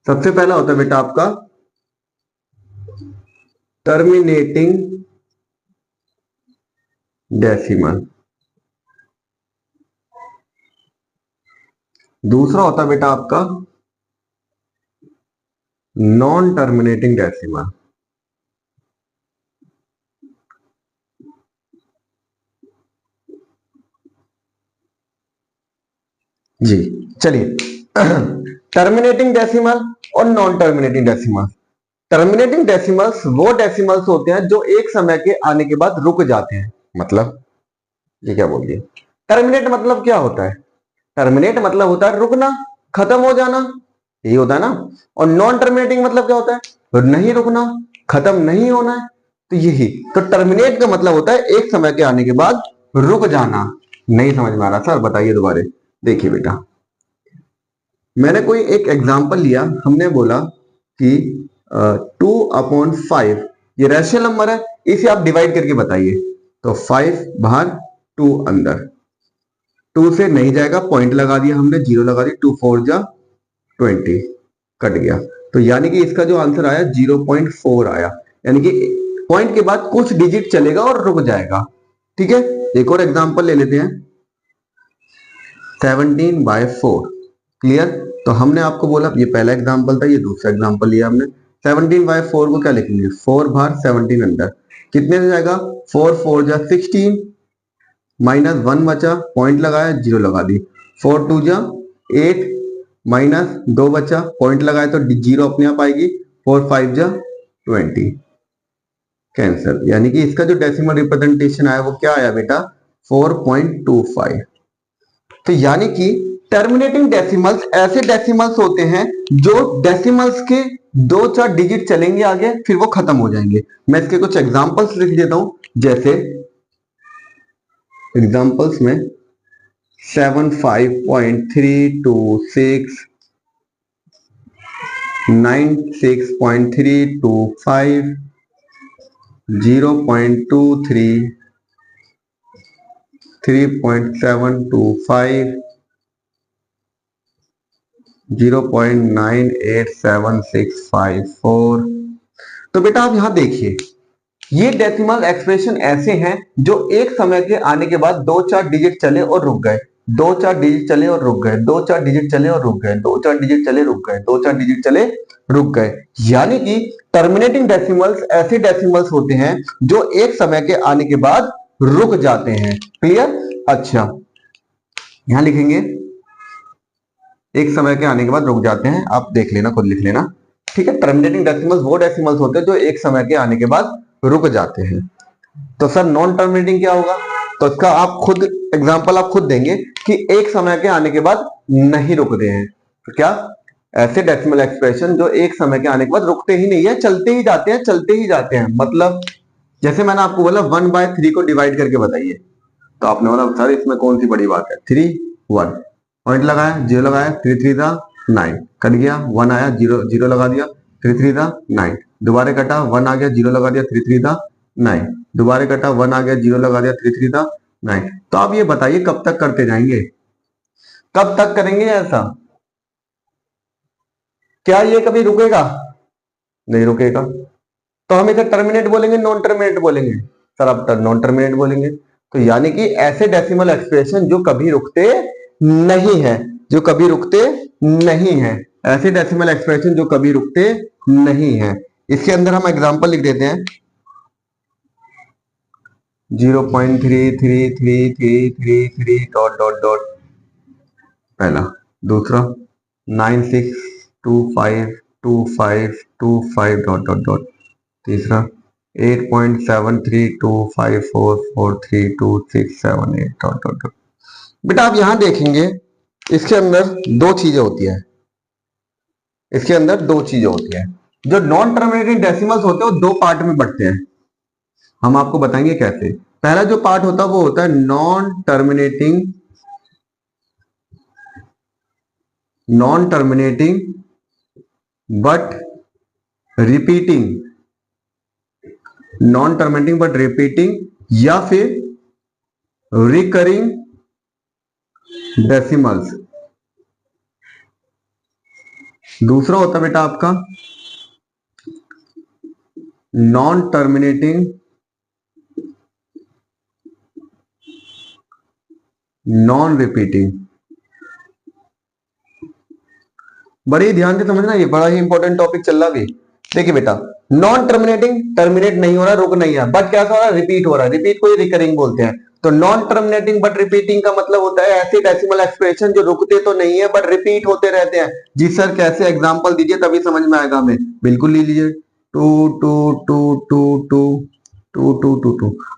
सबसे पहला होता है बेटा आपका टर्मिनेटिंग डेसिमल, दूसरा होता है बेटा आपका नॉन टर्मिनेटिंग डेसिमल। जी चलिए, टर्मिनेटिंग डेसिमल और non terminating decimal. Terminating decimals वो डेसिमल्स होते हैं जो एक समय के आने के बाद रुक जाते हैं। मतलब ये क्या बोल दिया, टर्मिनेट मतलब क्या होता है, टर्मिनेट मतलब होता है रुकना, खत्म हो जाना, यही होता है ना। और नॉन टर्मिनेटिंग मतलब क्या होता है, तो नहीं रुकना, खत्म नहीं होना है। तो यही तो टर्मिनेट का मतलब होता है एक समय के आने के बाद रुक जाना। नहीं समझ में आ रहा सर, बताइए दोबारा। देखिए बेटा, मैंने कोई एक एग्जांपल लिया, हमने बोला कि 2/5 ये रैशनल नंबर है, इसे आप डिवाइड करके बताइए। तो 5 बाहर 2 अंदर, 2 से नहीं जाएगा, पॉइंट लगा दिया हमने, 0 लगा दी, 2 4 जा 20, कट गया। तो यानी कि इसका जो आंसर आया 0.4 आया, यानी कि पॉइंट के बाद कुछ डिजिट चलेगा और रुक जाएगा। ठीक है, एक और एग्जांपल ले लेते हैं, 17/4। क्लियर? तो हमने आपको बोला, ये पहला एग्जांपल था, ये दूसरा एग्जांपल लिया हमने। 17/4 को क्या लिखेंगे, 4 बाहर 17 अंदर, कितने से जाएगा, 4 4 जा 16, माइनस 1 बचा, पॉइंट लगाया, 0 लगा दी, 4 2 जा 8, माइनस 2 बचा, पॉइंट लगाया तो 0 अपने आप आएगी, 4 5 जा 20, कैंसिल। यानी कि इसका जो डेसिमल रिप्रेजेंटेशन आया वो क्या आया बेटा, 4.25। तो यानी कि टर्मिनेटिंग डेसिमल्स ऐसे डेसिमल्स होते हैं जो डेसिमल्स के 2-4 डिजिट चलेंगे आगे, फिर वो खत्म हो जाएंगे। मैं इसके कुछ एग्जांपल्स लिख देता हूं, जैसे एग्जांपल्स में 75.326, 96.325, 0.23, 3.725, 0.987654। तो बेटा आप यहां देखिए, ये डेसिमल एक्सप्रेशन ऐसे हैं जो एक समय के आने के बाद 2-4 डिजिट चले और रुक गए, 2-4 डिजिट चले और रुक गए, 2-4 डिजिट चले और रुक गए, 2-4 डिजिट चले रुक गए, 2-4 डिजिट चले रुक गए। यानी कि टर्मिनेटिंग डेसिमल्स ऐसे डेसिमल्स होते हैं जो एक समय के आने के बाद रुक जाते हैं। क्लियर? अच्छा, यहां लिखेंगे एक समय के आने के बाद रुक जाते हैं, आप देख लेना, खुद लिख लेना। ठीक है, टर्मिनेटिंग डेसिमल्स वो डेसिमल्स होते हैं जो एक समय के आने के बाद रुक जाते हैं। तो सर नॉन टर्मिनेटिंग क्या होगा, तो इसका आप खुद एग्जांपल आप खुद देंगे कि एक समय के आने के बाद नहीं रुक रहे हैं। तो क्या, ऐसे डेसिमल एक्सप्रेशन जो एक समय के आने के बाद रुकते ही नहीं है, चलते ही जाते हैं, चलते ही जाते हैं। मतलब जैसे मैंने आपको बोला 1/3 को डिवाइड करके बताइए, तो आपने बोला सर इसमें कौन सी बड़ी बात है, 3 1, पॉइंट लगाया, 0 लगाया, 3 3 था 9 कट गया, 1 आया, जीरो जीरो लगा दिया, 3 3 था 9, दोबारा कटा, 1 आ गया, जीरो लगा दिया, 3 3 था 9, दोबारा कटा, 1 आ गया, जीरो लगा दिया, 3 3 था 9। तो आप ये बताइए कब तक करते जाएंगे, कब तक करेंगे ऐसा? क्या ये कभी रुकेगा? नहीं रुकेगा। तो हम इसे टर्मिनेट बोलेंगे, नॉन टर्मिनेट बोलेंगे? सर आप नॉन टर्मिनेट बोलेंगे। तो यानी कि ऐसे डेसिमल एक्सप्रेशन जो कभी रुकते नहीं है, जो कभी रुकते नहीं है, ऐसे डेसिमल एक्सप्रेशन जो कभी रुकते नहीं है। इसके अंदर हम एग्जांपल लिख देते हैं 0.333333 डॉट डॉट डॉट, पहला। दूसरा 96252525 डॉट डॉट डॉट। तीसरा 8.7325443267 डॉट डॉट डॉट। बेटा आप यहां देखेंगे इसके अंदर दो चीजें होती है, इसके अंदर दो चीजें होती है। जो नॉन टर्मिनेटिंग डेसिमल्स होते हैं वो दो पार्ट में बढ़ते हैं, हम आपको बताएंगे कैसे। पहला जो पार्ट होता है वो होता है non terminating but repeating, non terminating but repeating या फिर रिकरिंग डेसिमल्स। दूसरा होता है बेटा आपका नॉन टर्मिनेटिंग नॉन रिपीटिंग। बड़ी ध्यान से समझना, ये बड़ा ही इंपॉर्टेंट टॉपिक चल रहा है। देखिए बेटा, नॉन टर्मिनेटिंग टर्मिनेट नहीं हो रहा, रुक नहीं है, बट क्या हो रहा है, रिपीट हो रहा है। रिपीट को ही रिकरिंग बोलते हैं। तो नॉन टर्मिनेटिंग बट रिपीटिंग का मतलब होता है ऐसे डेसिमल एक्सप्रेशन जो रुकते तो नहीं है बट रिपीट होते रहते हैं। जी सर कैसे, एग्जांपल दीजिए तभी समझ में आएगा हमें। बिल्कुल ले लीजिए 2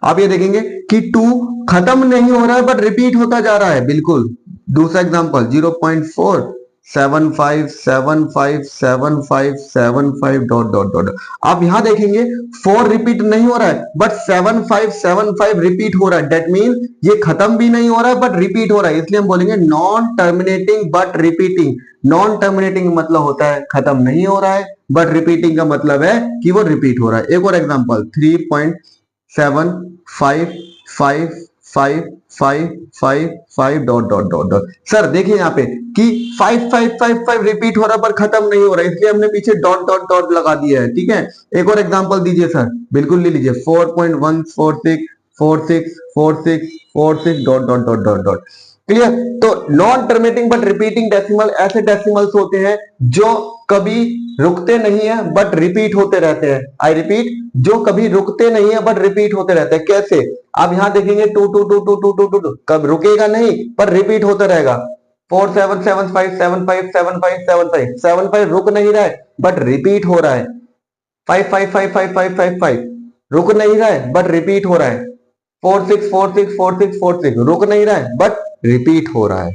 आप ये देखेंगे कि 2 खत्म नहीं हो रहा है बट रिपीट होता जा रहा है। बिल्कुल। दूसरा एग्जांपल 0.475757575 डॉट डॉट डॉट। आप यहां देखेंगे 4 रिपीट नहीं हो रहा है बट 7575 रिपीट हो रहा है। डेट मीन ये खत्म भी नहीं हो रहा है बट रिपीट हो रहा है, इसलिए हम बोलेंगे non terminating but repeating. Non terminating मतलब होता है खत्म नहीं हो रहा है, बट रिपीटिंग का मतलब है कि वो रिपीट हो रहा है। एक और example 3.755555 dot dot dot dot. Sir देखिए यहाँ पे कि 5555 रिपीट हो रहा है पर खत्म नहीं हो रहा है, इसलिए हमने पीछे डॉट डॉट डॉट लगा दिया है। ठीक है, एक और एग्जांपल दीजिए सर। बिल्कुल ले लीजिए 4.146464646 dot dot dot dot dot. Clear? तो non terminating but repeating decimal ऐसे डेसिमल्स होते हैं जो कभी रुकते नहीं है बट रिपीट होते रहते हैं। आई रिपीट, जो कभी रुकते नहीं है बट रिपीट होते रहते हैं। कैसे? आप यहां देखेंगे 2 कब रुकेगा नहीं पर रिपीट होता रहेगा। 4775757575 रुक नहीं रहा है बट रिपीट हो रहा है। 555555 रुक नहीं रहा है बट रिपीट हो रहा है। 46464646 रुक नहीं रहा है बट रिपीट हो रहा है।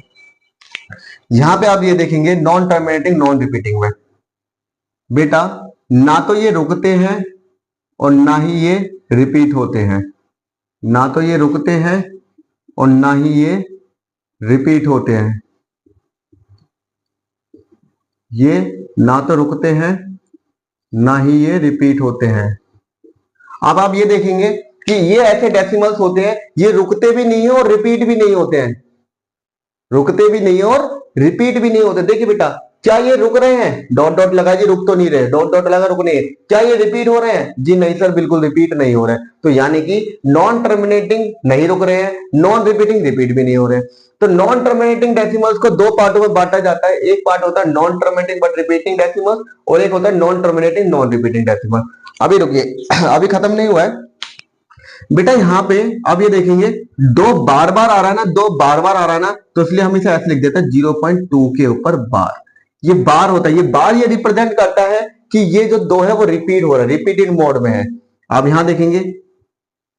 यहां पे आप ये देखेंगे नॉन टर्मिनेटिंग नॉन रिपीटिंग में बेटा ना तो ये रुकते हैं और ना ही ये रिपीट होते हैं, ना तो ये रुकते हैं और ना ही ये रिपीट होते हैं। ये ना तो रुकते हैं ना ही ये रिपीट होते हैं। अब आप ये देखेंगे कि ये ऐसे डेसिमल्स होते हैं ये रुकते भी नहीं है और रिपीट भी नहीं होते हैं, रुकते भी नहीं और रिपीट भी नहीं होते। देखिए बेटा, क्या ये रुक रहे हैं? डॉट डॉट लगा जी, रुक तो नहीं रहे, डॉट डॉट लगा, रुक नहीं है। क्या ये रिपीट हो रहे हैं? जी नहीं सर, बिल्कुल रिपीट नहीं हो रहे हैं। तो यानी कि नॉन टर्मिनेटिंग नहीं रुक रहे हैं, नॉन रिपीटिंग रिपीट भी नहीं हो रहे हैं। तो नॉन टर्मिनेटिंग डेसिमल्स को दो पार्टों में बांटा जाता है। एक पार्ट होता है non terminating but repeating decimal और एक होता है non terminating non repeating decimal. अभी रुकिए, अभी खत्म नहीं हुआ है बेटा। यहां पे आप ये देखेंगे दो बार बार आ रहा है ना, दो बार बार आ रहा है ना, तो इसलिए हम इसे ऐसे लिख देते हैं 0.2 के ऊपर बार। ये बार होता है, ये बार ये रिप्रेजेंट करता है कि ये जो दो है वो रिपीट हो रहा है, रिपीटेड मोड में है। आप यहां देखेंगे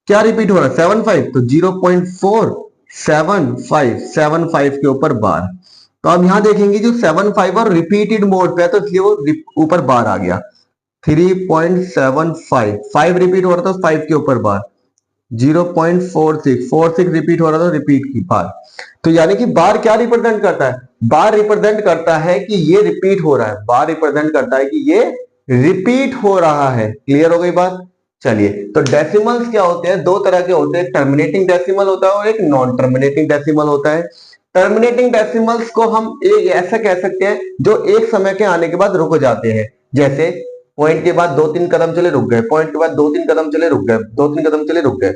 क्या रिपीट हो रहा है 75, तो 0.47575 के ऊपर बार। तो आप यहां देखेंगे जो 75 और रिपीटेड मोड पे है तो इसलिए वो ऊपर बार आ गया। 3.75 5 रिपीट हो रहा था 5 के ऊपर बार। 0.46 46 रिपीट हो रहा था रिपीट की बार। तो यानी कि बार क्या रिप्रेजेंट करता है? बार रिप्रेजेंट करता है कि ये रिपीट हो रहा है, बार रिप्रेजेंट करता है कि ये रिपीट हो रहा है। क्लियर हो गई बात? चलिए, तो डेसिमल्स क्या होते हैं? दो तरह के होते हैं, टर्मिनेटिंग डेसिमल होता है और एक नॉन टर्मिनेटिंग डेसिमल होता है। टर्मिनेटिंग डेसिमल्स को हम ऐसा कह सकते हैं जो एक समय के आने के बाद रुक जाते हैं, जैसे पॉइंट के बाद 2-3 कदम चले रुक गए, पॉइंट के बाद 2-3 कदम चले रुक गए, 2-3 कदम चले रुक गए।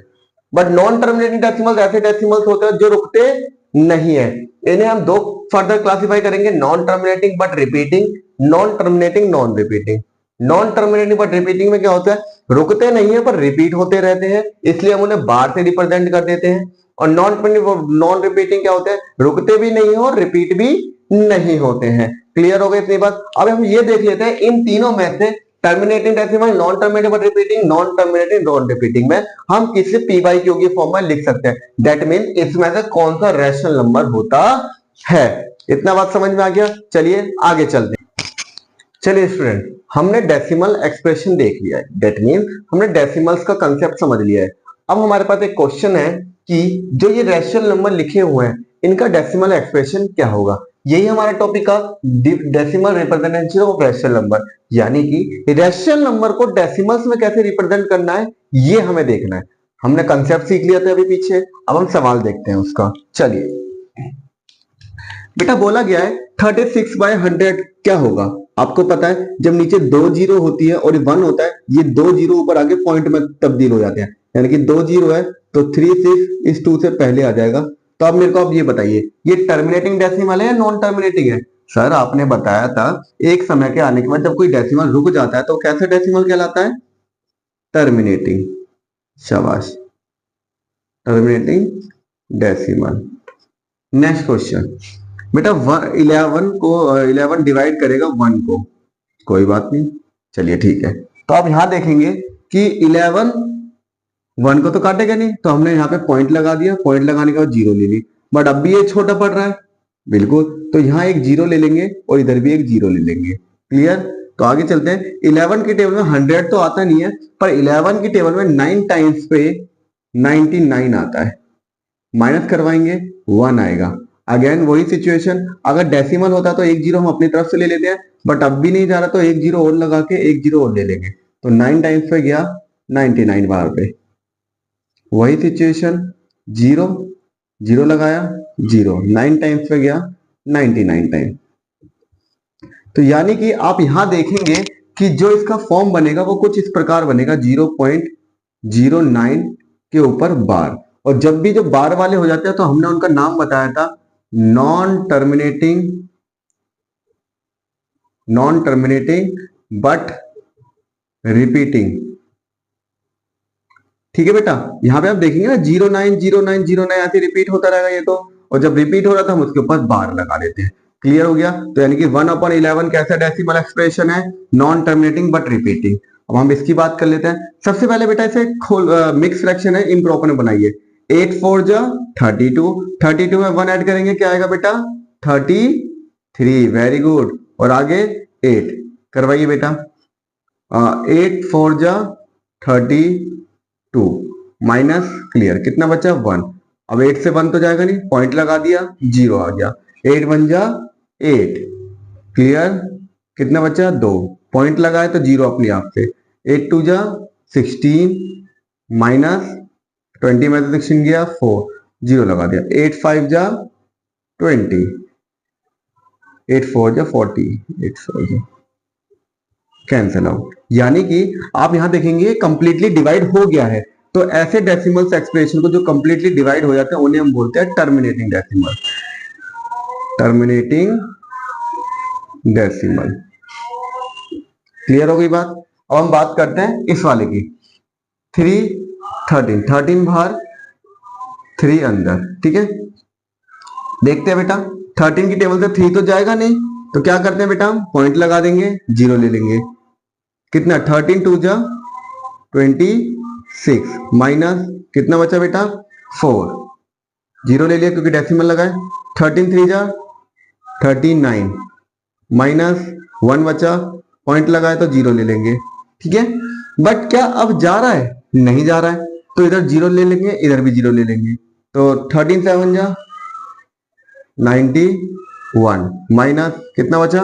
बट नॉन टर्मिनेटिंग डेसिमल्स ऐसे डेसिमल्स होते हैं जो रुकते नहीं है। इन्हें हम दो फर्दर क्लासिफाई करेंगे, non terminating but repeating, non terminating non repeating. Non terminating but repeating में क्या होता है? रुकते नहीं है पर रिपीट होते रहते हैं, इसलिए हम उन्हें बार से रिप्रेजेंट कर देते हैं। और नॉन रिपीटिंग क्या होते हैं? रुकते भी नहीं है और रिपीट भी नहीं होते हैं। क्लियर हो गई इतनी बात? अब हम ये देख लेते हैं इन तीनों में से terminating decimal, non terminating but repeating, non terminating non repeating में हम किसी पी बाई क्यू की फॉर्म में लिख सकते हैं। दैट मीन इसमें से कौन सा रैशनल नंबर होता है। इतना बात समझ में आ गया? चलिए आगे चलते हैं। चलिए स्टूडेंट, हमने डेसिमल एक्सप्रेशन देख लिया है, दैट मीन हमने डेसिमल्स का कंसेप्ट समझ लिया है। अब हमारे पास एक क्वेश्चन है कि जो ये रैशनल नंबर लिखे हुए हैं इनका डेसिमल एक्सप्रेशन क्या होगा। यही हमारा टॉपिक का decimal representation of rational number, यानी कि रैशनल नंबर को डेसिमल्स में कैसे रिप्रेजेंट करना है ये हमें देखना है। हमने कंसेप्ट सीख लिया था अभी पीछे, अब हम सवाल देखते हैं उसका। चलिए बेटा, बोला गया है 36/100 क्या होगा। आपको पता है जब नीचे 2 जीरो होती है और 1 होता है, ये 2 जीरो ऊपर आगे पॉइंट में तब्दील हो जाते हैं, यानी कि 2 जीरो है तो 36 इस 2 से पहले आ जाएगा। तो अब मेरे को आप ये बताइए, ये टर्मिनेटिंग डेसिमल है या नॉन टर्मिनेटिंग है? सर आपने बताया था एक समय के आने के बाद जब कोई डेसिमल रुक जाता है तो कैसा डेसिमल कहलाता है? टर्मिनेटिंग। शाबाश, टर्मिनेटिंग डेसिमल। नेक्स्ट क्वेश्चन बेटा, 11 डिवाइड करेगा 1 को, कोई बात नहीं, चलिए ठीक है। तो आप यहां देखेंगे कि 11 1 को तो काटेगा नहीं, तो हमने यहाँ पे पॉइंट लगा दिया, पॉइंट लगाने के बाद जीरो ले ली। बट अब भी ये छोटा पड़ रहा है, बिल्कुल, तो यहाँ एक जीरो ले लेंगे और इधर भी एक जीरो ले लेंगे। क्लियर? तो आगे चलते हैं। 11 की टेबल में 100 तो आता नहीं है, पर 11 की टेबल में 9 टाइम्स पे 99 आता है, माइनस करवाएंगे 1 आएगा। अगेन वही सिचुएशन, अगर डेसिमल होता तो एक जीरो हम अपनी तरफ से ले लेते हैं, बट अब भी नहीं जा रहा तो एक जीरो और लगा के एक जीरो और ले लेंगे, तो 9 टाइम्स पे गया 99 बार पे। वही सिचुएशन, जीरो जीरो लगाया जीरो, 9 टाइम्स पे गया 99 टाइम। तो यानी कि आप यहां देखेंगे कि जो इसका फॉर्म बनेगा वो कुछ इस प्रकार बनेगा, 0.09 के ऊपर बार। और जब भी जो बार वाले हो जाते हैं तो हमने उनका नाम बताया था नॉन टर्मिनेटिंग बट रिपीटिंग। ठीक है बेटा, यहां पे आप देखेंगे ना 090909 ऐसे रिपीट होता रहेगा ये तो, और जब रिपीट हो रहा था हम उसके ऊपर बार लगा देते हैं। क्लियर हो गया? तो यानी कि 1/11 कैसा डेसिमल एक्सप्रेशन है? Non terminating but repeating. अब हम इसकी बात कर लेते हैं। सबसे पहले बेटा इसे मिक्स फ्रैक्शन है, इम्प्रॉपर में बनाइए। 8 4 जा 32, 32 में 1 ऐड करेंगे क्या आएगा बेटा? 33। Very good. और आगे 8 करवाइए बेटा। 8 4 जा 32 माइनस, क्लियर, कितना बचा? 1। अब 8 से 1 तो जाएगा नहीं, पॉइंट लगा दिया, जीरो आ गया। 8 1 जा 8, क्लियर, कितना बचा? 2, पॉइंट लगाए तो जीरो अपने आप से। 8 2 जा 16 माइनस 20 में से 16 गया 4, जीरो लगा दिया। 8 5 जा 20, 8 4 जा 40, 8 4 जा कैंसिल आउट। यानी कि आप यहां देखेंगे कंप्लीटली डिवाइड हो गया है। तो ऐसे डेसिमल्स एक्सप्रेशन को जो कंप्लीटली डिवाइड हो जाते हैं उन्हें हम बोलते हैं terminating decimal. Terminating decimal. Clear हो गई बात? अब हम बात करते हैं इस वाले की। 3 13, 13 बाहर 3 अंदर, ठीक है। देखते हैं बेटा, 13 की टेबल से 3 तो जाएगा नहीं, तो क्या करते हैं बेटा? पॉइंट लगा देंगे, जीरो ले लेंगे। कितना? 13 2 जा 26 माइनस कितना बचा बेटा? 4, जीरो ले लिया क्योंकि डेसिमल लगाए। 13 3 जा 39 माइनस 1 बचा, पॉइंट लगाए तो जीरो ले लेंगे, ठीक है। बट क्या अब जा रहा है? नहीं जा रहा है, तो इधर जीरो ले लेंगे, इधर भी जीरो ले लेंगे। तो 13 7 जा 96 1 माइनस कितना बचा,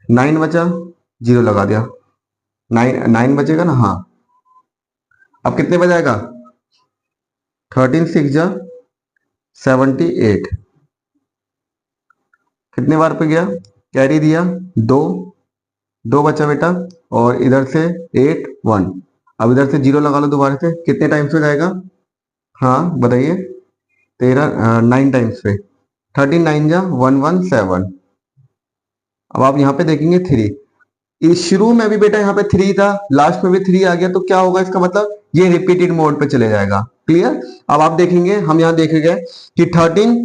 9 बचा, 0 लगा दिया, 9 बचेगा ना, हाँ। अब कितने बजाएगा, 13 6 जा 78, कितने बार पे गया, कैरी दिया, 2 2 बचा बेटा, और इधर से 8 1, अब इधर से 0 लगा लो दोबारा से, कितने टाइम्स पे जाएगा, हाँ बताइए, 9 टाइम्स पे, 13 9 जा 117। अब आप यहाँ पे देखेंगे 3, इस शुरू में भी बेटा यहाँ पे 3 था, लास्ट में भी 3 आ गया, तो क्या होगा इसका मतलब, ये रिपीटेड मोड पे चले जाएगा। क्लियर। अब आप देखेंगे, हम यहाँ देखेंगे कि 13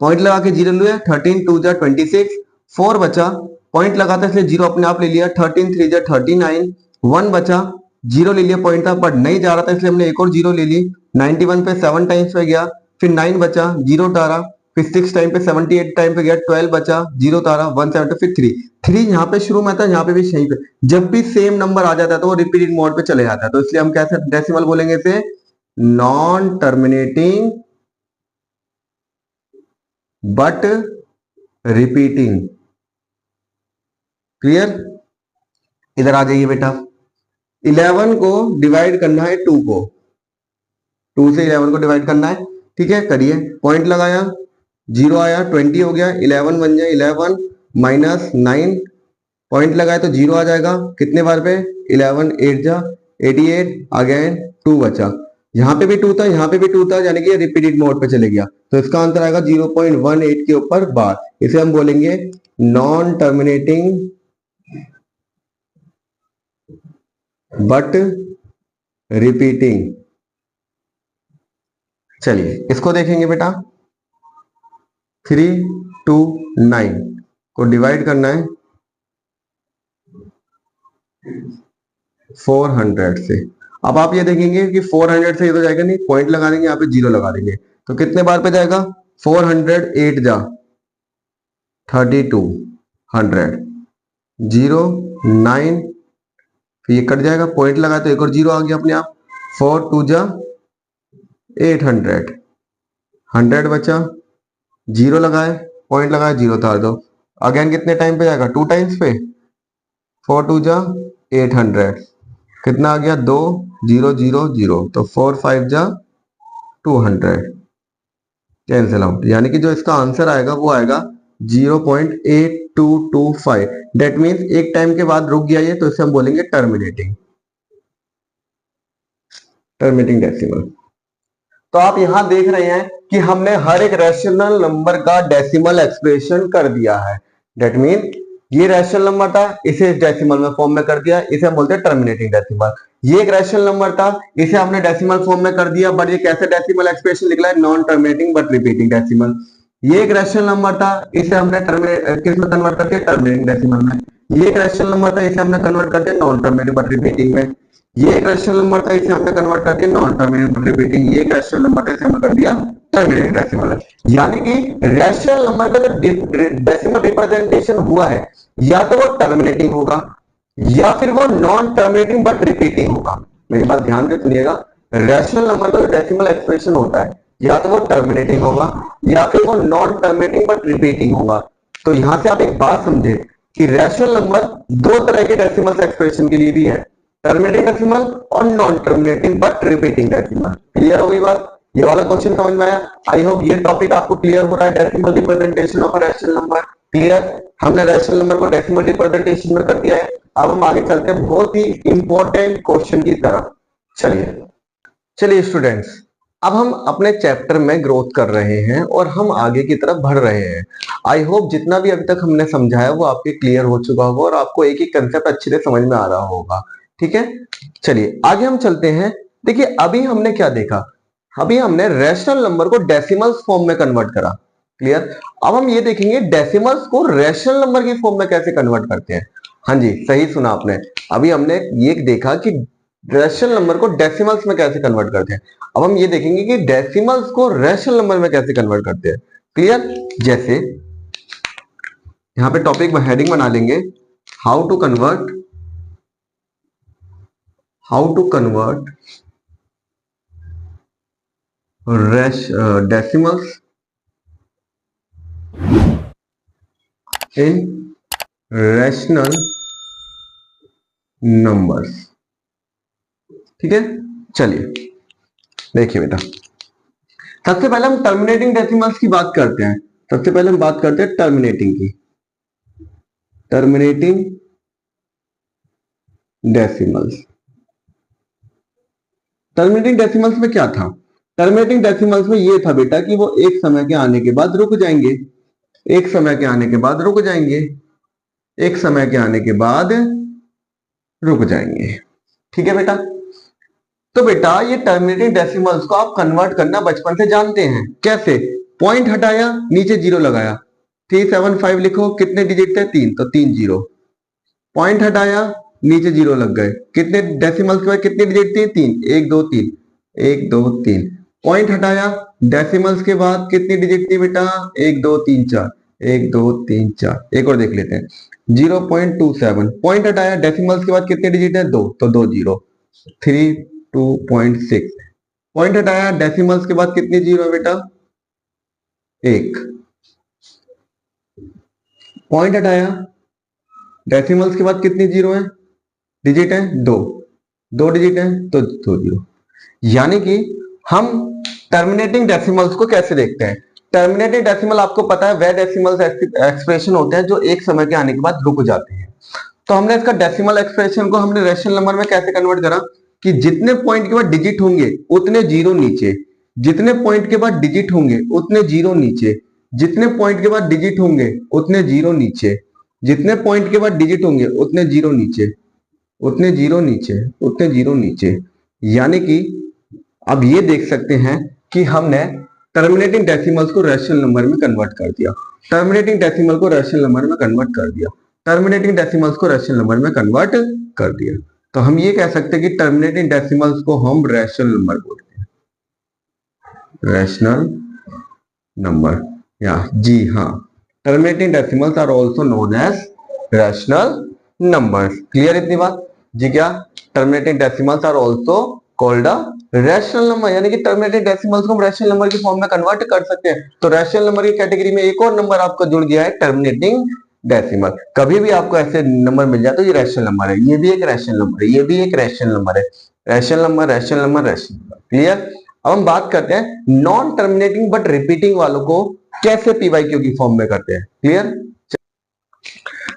पॉइंट लगा के 0 लिया, 13 2 जा 26, 4 बचा, पॉइंट लगाता इसलिए 0 अपने आप ले लिया, 13 3 जा 39, 1 बचा, 0 ले लिया, पॉइंट था बट नहीं जा रहा था इसलिए हमने एक और 0 ले ली, 91 पे 7 टाइम्स पे गया, फिर 9 बचा, 0 उतारा, फिर 6 टाइम पे 78 टाइम पे गया, 12 बचा, 0 उतारा, 170, फिर 3 यहाँ पे शुरू में था, यहाँ पे भी सही पे, जब भी सेम नंबर आ जाता है तो वो रिपीटेड मोड पे चले जाता है, तो इसलिए हम कैसे डेसिमल बोलेंगे इसे, non terminating but repeating. Clear. इधर आ जाइए बेटा, 11 को डिवाइड करना है 2 को, 2 से 11 को डिवाइड करना है, ठीक है, करिए, पॉइंट लगाया, 0 आया, 20 हो गया, 11 बन जाए 11 माइनस 9, पॉइंट लगाए तो 0 आ जाएगा, कितने बार पे, 11 8 जा 88, अगेन 2 बचा, यहाँ पे भी 2 था, यहाँ पे भी 2 था, यानी कि रिपीटेड मोड पे चले गया, तो इसका आंसर आएगा 0.18 के ऊपर बार, इसे हम बोलेंगे नॉन टर्मिनेटिंग बट रिपीटिंग। चलिए इसको देखेंगे बेटा, 329 को डिवाइड करना है 400 से। अब आप ये देखेंगे कि 400 से ये तो जाएगा नहीं, पॉइंट लगा देंगे, यहाँ पे 0 लगा देंगे, तो कितने बार पे जाएगा, 400 8 जा 3200, 0 9, फिर ये कट जाएगा, पॉइंट लगा तो एक और 0 आ गया अपने आप, 4 2 जा 800, 100 बचा, 0 लगाए, पॉइंट लगाए, 0 उतार दो, अगेन कितने टाइम पे जाएगा, 2 टाइम्स पे, 4 2 जा 800, कितना आ गया, 2 0 0 0, तो 4 5 जा 200, कैंसिल आउट, यानी कि जो इसका आंसर आएगा वो आएगा 0.8225, डेट मीन्स एक टाइम के बाद रुक गया ये, तो इसे हम बोलेंगे टर्मिनेटिंग, टर्मिनेटिंग डेसिमल। तो आप यहां देख रहे हैं कि हमने हर एक रैशनल नंबर का डेसिमल एक्सप्रेशन कर दिया है, डेट मीन ये रैशनल नंबर था, इसे डेसिमल में फॉर्म में कर दिया, इसे हम बोलते हैं टर्मिनेटिंग डेसिमल। ये एक रैशनल नंबर था, इसे हमने डेसिमल फॉर्म में कर दिया, बट ये कैसे डेसिमल एक्सप्रेशन निकला है, non terminating but repeating decimal. ये एक रैशनल नंबर था, इसे हमने किस में कन्वर्ट करके, टर्मिनेटिंग डेसिमल में। ये एक रैशनल नंबर था, इसे हमने कन्वर्ट करके नॉन टर्मिनेटिंग बट रिपीटिंग में। ये एक रैशनल नंबर था, इसे हमने कन्वर्ट करके नॉन टर्मिनेटिंग बट रिपीटिंग। ये एक रैशनल नंबर था, इसे हमने कर दिया टर्मिनेटिंग डेसिमल। यानी कि रैशनल नंबर का जो डेसिमल रिप्रेजेंटेशन हुआ है, या तो वो टर्मिनेटिंग होगा या फिर वो नॉन टर्मिनेटिंग बट रिपीटिंग होगा। मेरी बात ध्यान से सुनिएगा, रैशनल नंबर का जो डेसिमल एक्सप्रेशन होता है, या तो वो टर्मिनेटिंग होगा या फिर वो नॉन टर्मिनेटिंग बट रिपीटिंग होगा। तो यहां से आप एक बात समझे कि रैशनल नंबर दो तरह के डेसिमल एक्सप्रेशन के लिए भी है, टर्मिनेटिंग डेसिमल और non terminating but repeating decimal. Clear हो गई बात, ये वाला क्वेश्चन समझ में आया। आई होप ये टॉपिक आपको क्लियर हो रहा है, decimal representation of rational number. Clear, हमने रैशनल नंबर को डेसिमल रिप्रेजेंटेशन में कर दिया है। अब हम आगे चलते हैं बहुत ही इंपॉर्टेंट क्वेश्चन की तरफ। चलिए चलिए स्टूडेंट्स, अब हम अपने चैप्टर में ग्रोथ कर रहे हैं और हम आगे की तरफ बढ़ रहे हैं। आई होप जितना भी अभी तक हमने समझाया वो आपके क्लियर हो चुका होगा और आपको एक एक कंसेप्ट अच्छे से समझ में आ रहा होगा। ठीक है, चलिए आगे हम चलते हैं। देखिए अभी हमने क्या देखा, अभी हमने रैशनल नंबर को डेसिमल्स फॉर्म में कन्वर्ट करा। क्लियर, अब हम ये देखेंगे डेसिमल्स को रैशनल नंबर की फॉर्म में कैसे कन्वर्ट करते हैं। हाँ जी, सही सुना आपने, अभी हमने ये देखा कि रैशनल नंबर को डेसिमल्स में कैसे कन्वर्ट करते हैं। अब हम ये देखेंगे कि डेसिमल्स को रैशनल नंबर में कैसे कन्वर्ट करते हैं। क्लियर, जैसे यहां पे टॉपिक में हेडिंग बना लेंगे, how to convert decimals in rational numbers. ठीक है, चलिए देखिए बेटा, सबसे पहले हम टर्मिनेटिंग डेसिमल्स की बात करते हैं। सबसे पहले हम बात करते हैं टर्मिनेटिंग की। Terminating decimals. टर्मिनेटिंग डेसिमल्स में क्या था? टर्मिनेटिंग डेसिमल्स में ये था बेटा कि वो एक समय के आने के बाद रुक जाएंगे। एक समय के आने के बाद रुक जाएंगे। एक समय के आने के बाद रुक जाएंगे। ठीक है बेटा, तो बेटा ये टर्मिनेटिंग डेसिमल्स को आप कन्वर्ट करना बचपन से जानते हैं। कैसे? पॉइंट हटाया, नीचे जीरो लगाया, 375 लिखो, कितने डिजिट थे? 3, तो 3 जीरो। पॉइंट हटाया, नीचे जीरो लग गए, कितने डेसिमल्स के बाद कितने डिजिट थे? 3, 1 2 3, 1 2 3। पॉइंट हटाया, डेसिमल्स के बाद कितनी डिजिट थी बेटा? 1 2 3 4, 1 2 3 4। एक और देख लेते हैं, 0.27। पॉइंट हटाया, डेसिमल्स के बाद कितने डिजिट है? 2, तो 2 जीरो। 32.6। पॉइंट हटाया, डेसिमल्स के बाद कितनी जीरो है बेटा? 1। पॉइंट हटाया, डेसिमल्स के बाद कितनी जीरो है? डिजिट है? 2। 2 डिजिट है तो 2 जीरो। यानी कि हम टर्मिनेटिंग डेसिमल्स को कैसे देखते हैं? टर्मिनेटिंग डेसिमल आपको पता है वह डेसिमल्स एक्सप्रेशन होते हैं जो एक समय के आने के बाद रुक जाते हैं। तो हमने इसका डेसिमल एक्सप्रेशन को हमने रेशनल नंबर में कैसे कन्वर्ट करा कि जितने पॉइंट के बाद डिजिट होंगे उतने जीरो नीचे, जितने पॉइंट के बाद डिजिट होंगे उतने जीरो नीचे, जितने पॉइंट के बाद डिजिट होंगे उतने जीरो नीचे, जितने पॉइंट के बाद डिजिट होंगे उतने जीरो नीचे, उतने जीरो नीचे, उतने जीरो नीचे। यानी कि अब ये देख सकते हैं कि हमने टर्मिनेटिंग डेसिमल्स को रैशनल नंबर में कन्वर्ट कर दिया। टर्मिनेटिंग डेसिमल को रैशनल नंबर में कन्वर्ट कर दिया। टर्मिनेटिंग डेसिमल्स को रैशनल नंबर में कन्वर्ट कर दिया। तो हम ये कह सकते हैं कि टर्मिनेटिंग डेसिमल्स को हम रैशनल नंबर बोलते हैं। रैशनल नंबर, या जी हाँ, terminating decimals are also known as rational numbers. Clear इतनी बात? जी क्या? Terminating decimals are also called a rational number, यानी कि टर्मिनेटिंग डेसिमल्स को हम रैशनल नंबर की फॉर्म में कन्वर्ट कर सकते हैं। तो रैशनल नंबर की कैटेगरी में एक और नंबर आपका जुड़ गया है, टर्मिनेटिंग डेसिमल। कभी भी आपको ऐसे नंबर मिल जाए तो ये रैशनल नंबर है, ये भी एक रैशनल नंबर है, ये भी एक रैशनल नंबर है। Rational number, rational number, rational number. Clear? अब हम बात करते हैं नॉन टर्मिनेटिंग बट रिपीटिंग वालों को कैसे पी बाई क्यू की फॉर्म में करते हैं। क्लियर?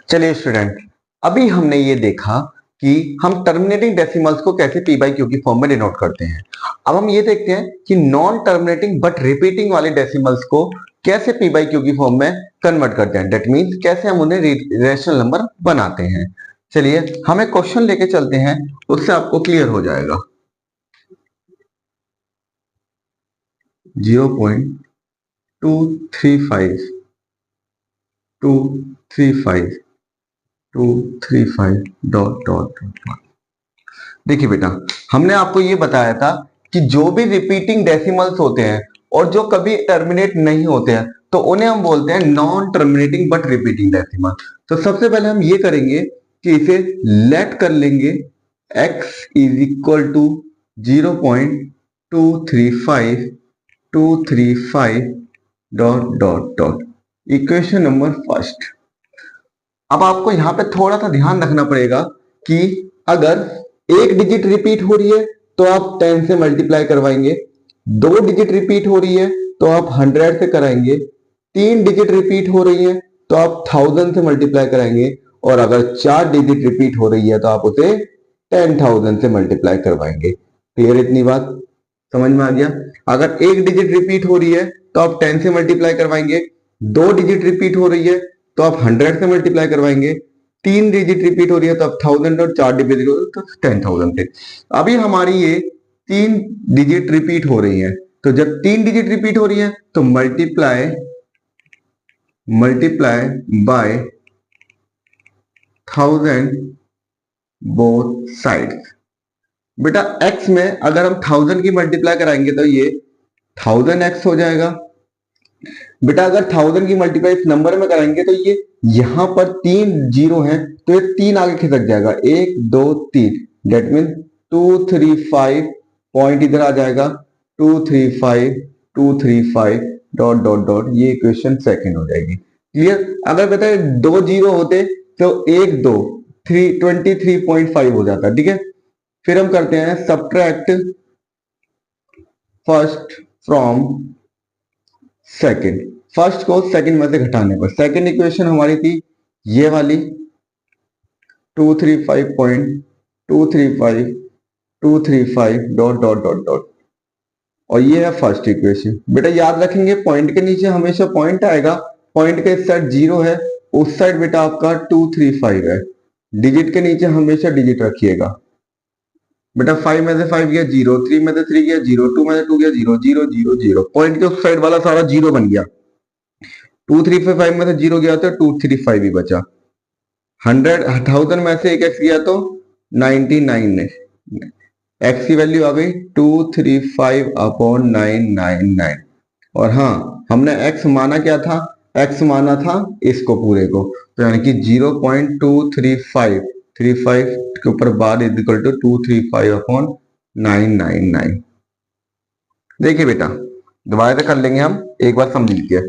चलिए स्टूडेंट, अभी हमने ये देखा कि हम टर्मिनेटिंग डेसिमल्स को कैसे पी बाई क्यू की फॉर्म में डिनोट करते हैं। अब हम ये देखते हैं कि नॉन टर्मिनेटिंग बट रिपीटिंग वाले डेसिमल्स को कैसे पी बाई क्यू की फॉर्म में कन्वर्ट करते हैं। दैट मीन्स कैसे हम उन्हें रैशनल नंबर बनाते हैं। चलिए हम एक क्वेश्चन लेके चलते हैं, उससे आपको क्लियर हो जाएगा। 0.235 235 235 डॉट डॉट डॉट। देखिए बेटा, हमने आपको ये बताया था कि जो भी रिपीटिंग डेसिमल्स होते हैं और जो कभी टर्मिनेट नहीं होते हैं तो उन्हें हम बोलते हैं non terminating but repeating decimal. तो सबसे पहले हम ये करेंगे कि इसे लेट कर लेंगे x is equal to 0.235 dot dot dot. Equation number first. अब आपको यहां पे थोड़ा सा ध्यान रखना पड़ेगा कि अगर एक डिजिट रिपीट हो रही है तो आप 10 से मल्टीप्लाई करवाएंगे, 2 डिजिट रिपीट हो रही है तो आप 100 से कराएंगे, 3 डिजिट रिपीट हो रही है तो आप 1000 से मल्टीप्लाई कराएंगे, और अगर 4 डिजिट रिपीट हो रही है तो आप उसे 10,000 से मल्टीप्लाई करवाएंगे। क्लियर इतनी बात? समझ में आ गया? अगर एक डिजिट रिपीट हो रही है तो आप 10 से मल्टीप्लाई करवाएंगे, 2 डिजिट रिपीट हो रही है तो आप 100 से मल्टीप्लाई करवाएंगे, 3 डिजिट रिपीट हो रही है तो आप 1000, और 4 डिजिट हो तो 10,000 से। अभी हमारी ये 3 डिजिट रिपीट हो रही है, तो जब 3 डिजिट रिपीट हो रही है तो multiply multiply by 1000 both sides. बेटा x में अगर हम 1000 की मल्टीप्लाई कराएंगे तो ये 1000x हो जाएगा। बेटा अगर 1000 की मल्टीप्लाई इस नंबर में कराएंगे तो ये यहां पर 3 जीरो है तो ये 3 आगे खिसक जाएगा, 1 2 3, डेट मीन 235 पॉइंट इधर आ जाएगा, 235 235 डॉट डॉट डॉट। ये इक्वेशन सेकंड हो जाएगी। क्लियर। अगर बताए 2 जीरो होते तो 1 2 23.5 हो जाता, ठीक है। फिर हम करते हैं subtract first from second. First को सेकंड में से घटाने पर सेकंड इक्वेशन हमारी थी ये वाली 235.235 डॉट डॉट डॉट डॉट, और ये है फर्स्ट इक्वेशन। बेटा याद रखेंगे पॉइंट के नीचे हमेशा पॉइंट आएगा, पॉइंट के इस साइड 0 है, उस साइड बेटा आपका 235 है। डिजिट के नीचे हमेशा डिजिट रखिएगा। बेटा 5 में से 5 गया 0, 3 में से 3 गया 0, 2 में से 2 गया 0, 0 0 0, पॉइंट के उस साइड वाला सारा 0 बन गया। 235 में से 0 गया तो 235 ही बचा। 1000 में से एक एक्स गया तो 99 है। एक्स की वैल्यू आ गई 235/999। और हाँ, हमने एक्स माना क्या था, एक्स माना था इसको पूरे को, तो यानी कि 0.235 के ऊपर बार इज इक्वल टू 235/999। देखिए बेटा दोबारा से कर लेंगे हम, एक बार समझ लीजिए।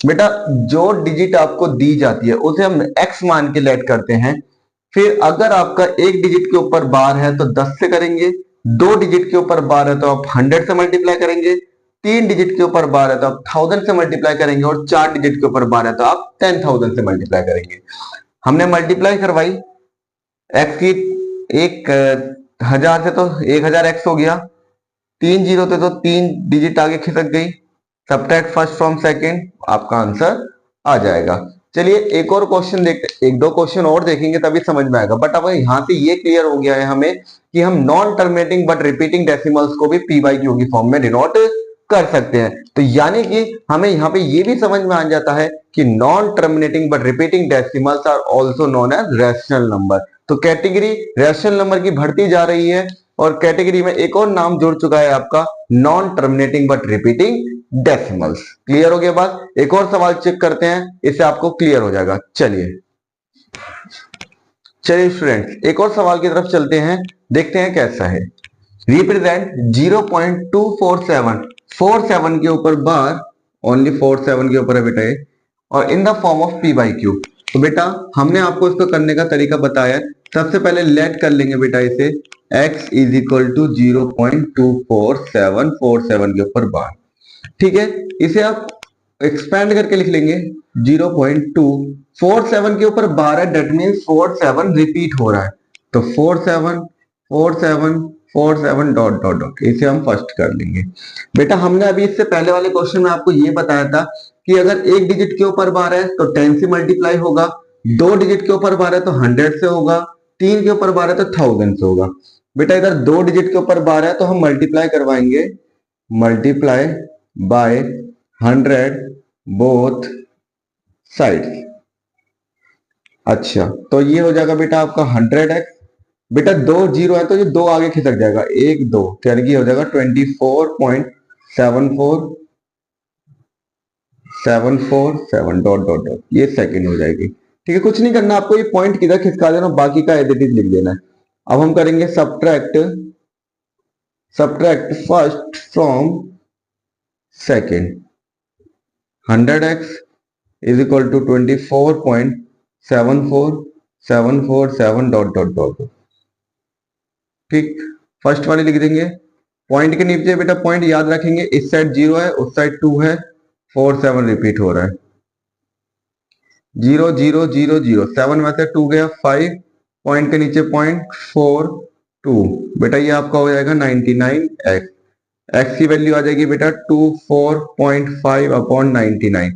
बेटा जो डिजिट आपको दी जाती है उसे हम एक्स मान के लेट करते हैं। फिर अगर आपका एक डिजिट के ऊपर बार है तो 10 से करेंगे, 2 डिजिट के ऊपर बार है तो आप 100 से मल्टीप्लाई करेंगे, 3 डिजिट के ऊपर बार है तो आप 1000 से मल्टीप्लाई करेंगे, और 4 डिजिट के ऊपर बार है तो आप 10,000 से मल्टीप्लाई करेंगे। हमने मल्टीप्लाई करवाई एक्स की 1000 से तो 1000 एक्स हो गया, 3 जीरो थे तो 3 डिजिट आगे खिसक गई। सब्ट्रैक्ट फर्स्ट फ्रॉम सेकंड, आपका आंसर आ जाएगा। चलिए एक और क्वेश्चन देखते, एक दो क्वेश्चन और देखेंगे तभी समझ में आएगा। बट अब यहां से ये क्लियर हो गया है हमें कि हम non terminating but repeating decimals को भी पी बाई क्यू की फॉर्म में डिनोट कर सकते हैं। तो यानी कि हमें यहाँ पे ये भी समझ में आ जाता है कि non terminating but repeating decimals are also known as rational number. तो कैटेगरी रैशनल नंबर की बढ़ती जा रही है, और कैटेगरी में एक और नाम जुड़ चुका है आपका non terminating but repeating decimals. Clear हो गया बात। एक और सवाल चेक करते हैं, इससे आपको क्लियर हो जाएगा। चलिए स्टूडेंट्स एक और सवाल की तरफ चलते हैं, देखते हैं कैसा है। रिप्रेजेंट 0.247 47 के ऊपर बार, ओनली 47 के ऊपर है बेटा ये, और in the form of P by Q. तो बेटा हमने आपको इसको करने का तरीका बताया। सबसे पहले लेट कर लेंगे बेटा इसे x इज इक्वल टू 0.24747 के ऊपर बार, ठीक है। इसे आप एक्सपेंड करके लिख लेंगे 0.247 के ऊपर बार है, डेट मीन्स 47 रिपीट हो रहा है, तो 47 47 47 डॉट डॉट डॉट, इसे हम फर्स्ट कर लेंगे। बेटा हमने अभी इससे पहले वाले क्वेश्चन में आपको ये बताया था कि अगर एक डिजिट के ऊपर बार है तो 10 से मल्टीप्लाई होगा, 2 डिजिट के ऊपर बार है तो 100 से होगा, 3 के ऊपर बार है तो 1000 से होगा। बेटा इधर 2 डिजिट के ऊपर बार है तो हम मल्टीप्लाई करवाएंगे, मल्टीप्लाई बाय 100 बोथ साइड्स। अच्छा तो ये हो जाएगा बेटा आपका 100x। बेटा 2 जीरो है तो ये 2 आगे खिसक जाएगा, 1 2, तो यानी कि हो जाएगा 24.74747 डॉट डॉट डॉट, ये सेकंड हो जाएगी। ठीक है, कुछ नहीं करना आपको, ये पॉइंट किधर खिसका देना, बाकी का एज इट इज लिख देना है। अब हम करेंगे subtract first from second. 100x is equal to 24.74747 dot dot dot, ठीक। फर्स्ट वाली लिख देंगे, पॉइंट के नीचे बेटा पॉइंट याद रखेंगे, इस साइड 0 है उस साइड 2 है, 47 रिपीट हो रहा है, 0 0 0 0, 7 में से 2 गया 5, पॉइंट के नीचे पॉइंट 4 2, बेटा ये आपका हो जाएगा 99x। x की वैल्यू आ जाएगी बेटा 24.5/99,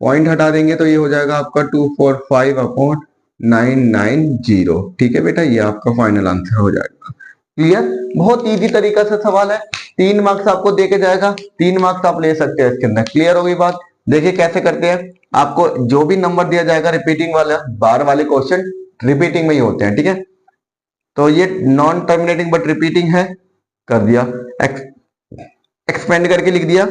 पॉइंट हटा देंगे तो ये हो जाएगा आपका 245/990। ठीक है बेटा, ये आपका फाइनल आंसर हो जाएगा। क्लियर, बहुत इजी तरीका से सवाल है, 3 मार्क्स आपको देके जाएगा, 3 मार्क्स आप ले सकते हैं इसके अंदर। क्लियर हो गई बात। देखिए कैसे करते हैं, आपको जो भी नंबर दिया जाएगा रिपीटिंग वाला, बार वाले क्वेश्चन रिपीटिंग में ही होते हैं, ठीक है। तो ये नॉन टर्मिनेटिंग बट रिपीटिंग है, कर दिया, एक्सपेंड करके लिख दिया।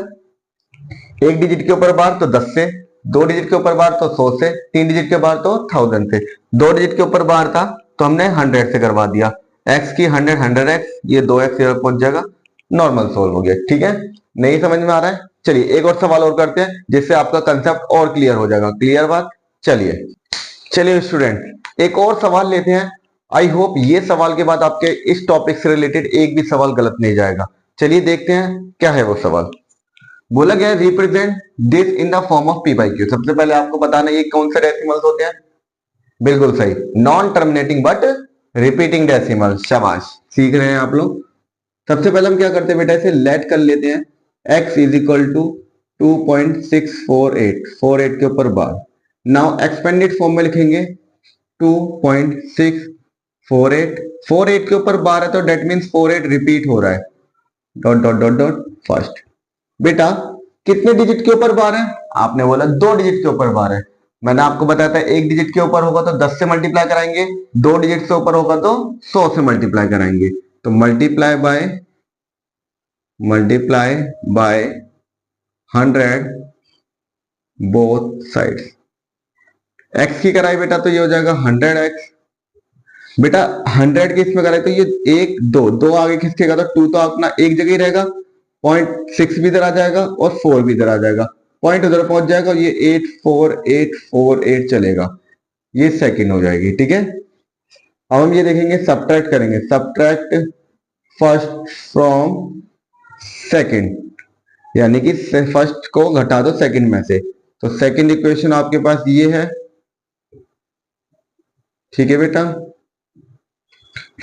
एक डिजिट के ऊपर बार तो 10 से, 2 डिजिट के ऊपर बार तो 100 से, 3 डिजिट के बार तो 1000 से, 2 डिजिट के ऊपर बार था तो हमने 100 से करवा दिया। x की 100 100x, ये 2x पहुंच जाएगा, नॉर्मल सोल्व हो गया। ठीक है, नहीं समझ में आ रहा है चलिए एक और सवाल और करते हैं जिससे आपका कंसेप्ट और क्लियर हो जाएगा। क्लियर बात? चलिए चलिए स्टूडेंट एक और सवाल लेते हैं। आई होप ये सवाल के बाद आपके इस टॉपिक से रिलेटेड एक भी सवाल गलत नहीं जाएगा। चलिए देखते हैं क्या है वो सवाल। बोला गया represent this in the form of P by Q. सबसे पहले आपको बताना ये कौन से डेसिमल्स होते हैं। बिल्कुल सही, non terminating but repeating decimal. शाबाश, सीख रहे हैं आप लोग। सबसे पहले हम क्या करते हैं बेटा, इसे लेट कर लेते हैं। x इज इक्वल टू 2.648, 48 के ऊपर बार। नाउ एक्सपेंडेड फॉर्म में लिखेंगे 2.648, 48 के ऊपर बार है तो डेट मीन्स 48 रिपीट हो रहा है। Dot dot dot dot first. बेटा कितने डिजिट के ऊपर बार है? आपने बोला 2 डिजिट के ऊपर बार है। मैंने आपको बताया था एक डिजिट के ऊपर होगा तो 10 से मल्टीप्लाई कराएंगे, 2 डिजिट से ऊपर होगा तो 100 से मल्टीप्लाई कराएंगे। तो multiply by 100 both sides. x की कराई बेटा तो ये हो जाएगा 100x। बेटा 100 की इसमें कराई तो ये 1 2 2 आगे खिसकेगा तो 2 तो अपना एक जगह ही रहेगा। 0.6 भी इधर आ जाएगा और 4 भी इधर आ जाएगा, पॉइंट उधर पहुंच जाएगा और ये 84848 चलेगा, ये सेकंड हो जाएगी। ठीक है, अब हम ये देखेंगे, सब्ट्रैक्ट करेंगे। सब्ट्रैक्ट फर्स्ट फ्रॉम सेकंड, यानी कि फर्स्ट को घटा दो सेकंड में से। तो सेकंड इक्वेशन आपके पास ये है। ठीक है बेटा,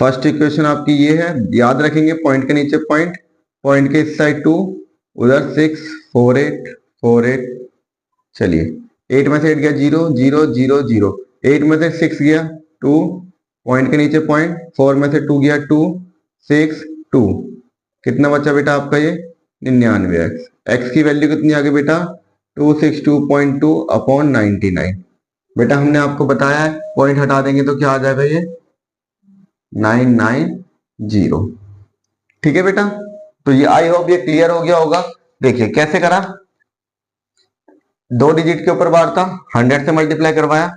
फर्स्ट इक्वेशन आपकी ये है, याद रखेंगे पॉइंट के नीचे पॉइंट, पॉइंट के इस साइड 2, उधर 6 4848। चलिए 8 में से 8 गया 0 0 0 0, 8 में से 6 गया 2, पॉइंट के नीचे पॉइंट, 4 में से 2 गया 2 6 2, कितना बचा बेटा आपका ये 99x। x की वैल्यू कितनी आ गई बेटा 262.2 अपॉन 99। बेटा हमने आपको बताया है पॉइंट हटा देंगे तो क्या आ जाएगा ये 990। ठीक है बेटा, तो ये आई होप ये क्लियर हो गया होगा। देखिए कैसे करा, 2 डिजिट के ऊपर बार था, 100 से मल्टीप्लाई करवाया,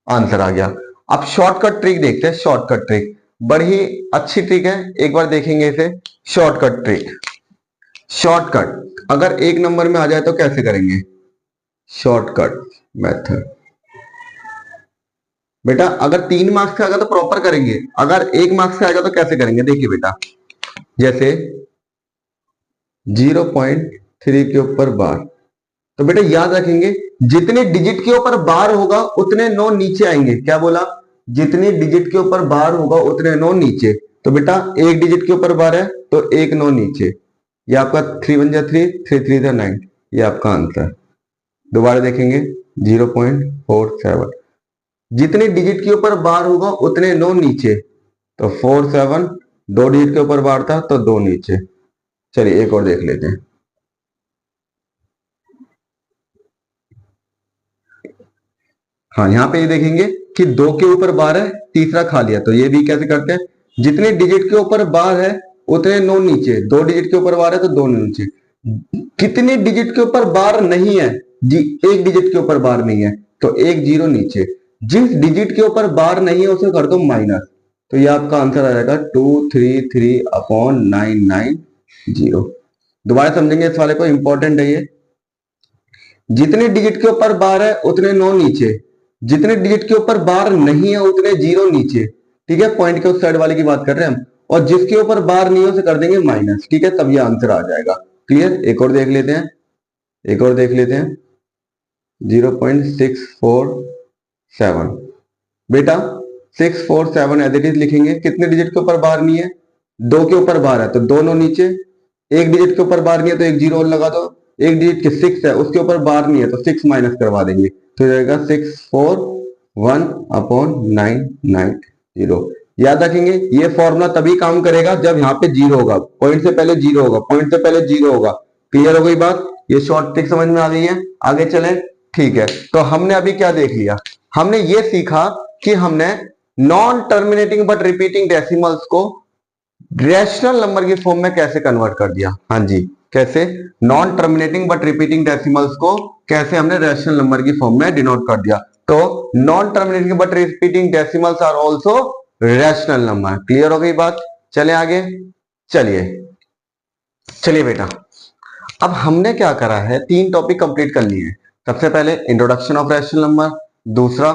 आंसर आ गया। अब शॉर्टकट ट्रिक देखते हैं। शॉर्टकट ट्रिक बड़ी अच्छी ट्रिक है, एक बार देखेंगे इसे। शॉर्टकट ट्रिक, शॉर्टकट अगर एक नंबर में आ जाए तो कैसे करेंगे? Shortcut method. बेटा अगर 3 मार्क्स से आएगा तो प्रॉपर करेंगे, अगर 1 मार्क्स से आएगा तो कैसे करेंगे? देखिए बेटा, जैसे 0.3 के ऊपर बार, तो बेटा याद रखेंगे जितने डिजिट के ऊपर बार होगा उतने 9 नीचे आएंगे। क्या बोला? जितने डिजिट के ऊपर बार होगा उतने 9 नीचे। तो बेटा एक डिजिट के ऊपर बार है तो 1 9 नीचे, ये आपका 3 1 जा 3 3 3 जा 9, ये आपका आंसर। दोबारा देखेंगे 0.47, जितने डिजिट के ऊपर बार होगा उतने 9 नीचे, तो 47, 2 डिजिट के ऊपर बार था तो 2 नीचे। चलिए एक और देख लेते हैं। हाँ यहाँ पे ये देखेंगे कि 2 के ऊपर बार है, तीसरा खा लिया, तो ये भी कैसे करते हैं, जितने डिजिट के ऊपर बार है उतने 9 नीचे, 2 डिजिट के ऊपर बार है तो 2 नीचे। कितने डिजिट के ऊपर बार नहीं है जी? 1 डिजिट के ऊपर बार नहीं है तो 1 0 नीचे। जिस डिजिट के ऊपर बार नहीं है उसे कर दो माइनस, तो ये आपका आंसर आ जाएगा 233 अपॉन 990। दोबारा समझेंगे इस वाले को, इंपॉर्टेंट है ये। जितने डिजिट के ऊपर बार है उतने 9 नीचे, जितने डिजिट के ऊपर बार नहीं है उतने 0 नीचे। ठीक है, पॉइंट के उस साइड वाले की बात कर रहे हैं हम, और जिसके ऊपर बार नहीं है उसे कर देंगे माइनस। ठीक है, तब ये आंसर आ जाएगा। क्लियर? एक और देख लेते हैं, एक और देख लेते हैं। 0.647, बेटा 647 एज इट इज लिखेंगे। कितने डिजिट के ऊपर बार नहीं है? 2 के ऊपर बार है तो दोनों नीचे, एक डिजिट के ऊपर बार नहीं है तो एक 0 और लगा दो, एक डिजिट के 6 है उसके ऊपर बार नहीं है तो 6 माइनस करवा देंगे, तो जाएगा 641 अपॉन 990। याद रखेंगे ये फॉर्मूला तभी काम करेगा जब यहाँ पे 0 होगा, पॉइंट से पहले 0 होगा, पॉइंट से पहले 0 होगा। क्लियर हो गई बात? ये शॉर्ट ट्रिक समझ में आ गई है? आगे चले। ठीक है, तो हमने अभी क्या देख लिया? हमने ये सीखा कि हमने non terminating but repeating decimals को रैशनल नंबर की फॉर्म में कैसे कन्वर्ट कर दिया। हाँ जी, कैसे? Non terminating but repeating decimals को कैसे हमने रैशनल नंबर की फॉर्म में डिनोट कर दिया। तो non terminating but repeating decimals are also rational number. Clear हो गई बात? चले आगे। चलिए चलिए बेटा, अब हमने क्या करा है, 3 टॉपिक कंप्लीट कर लिए हैं। सबसे पहले इंट्रोडक्शन ऑफ रैशनल नंबर, दूसरा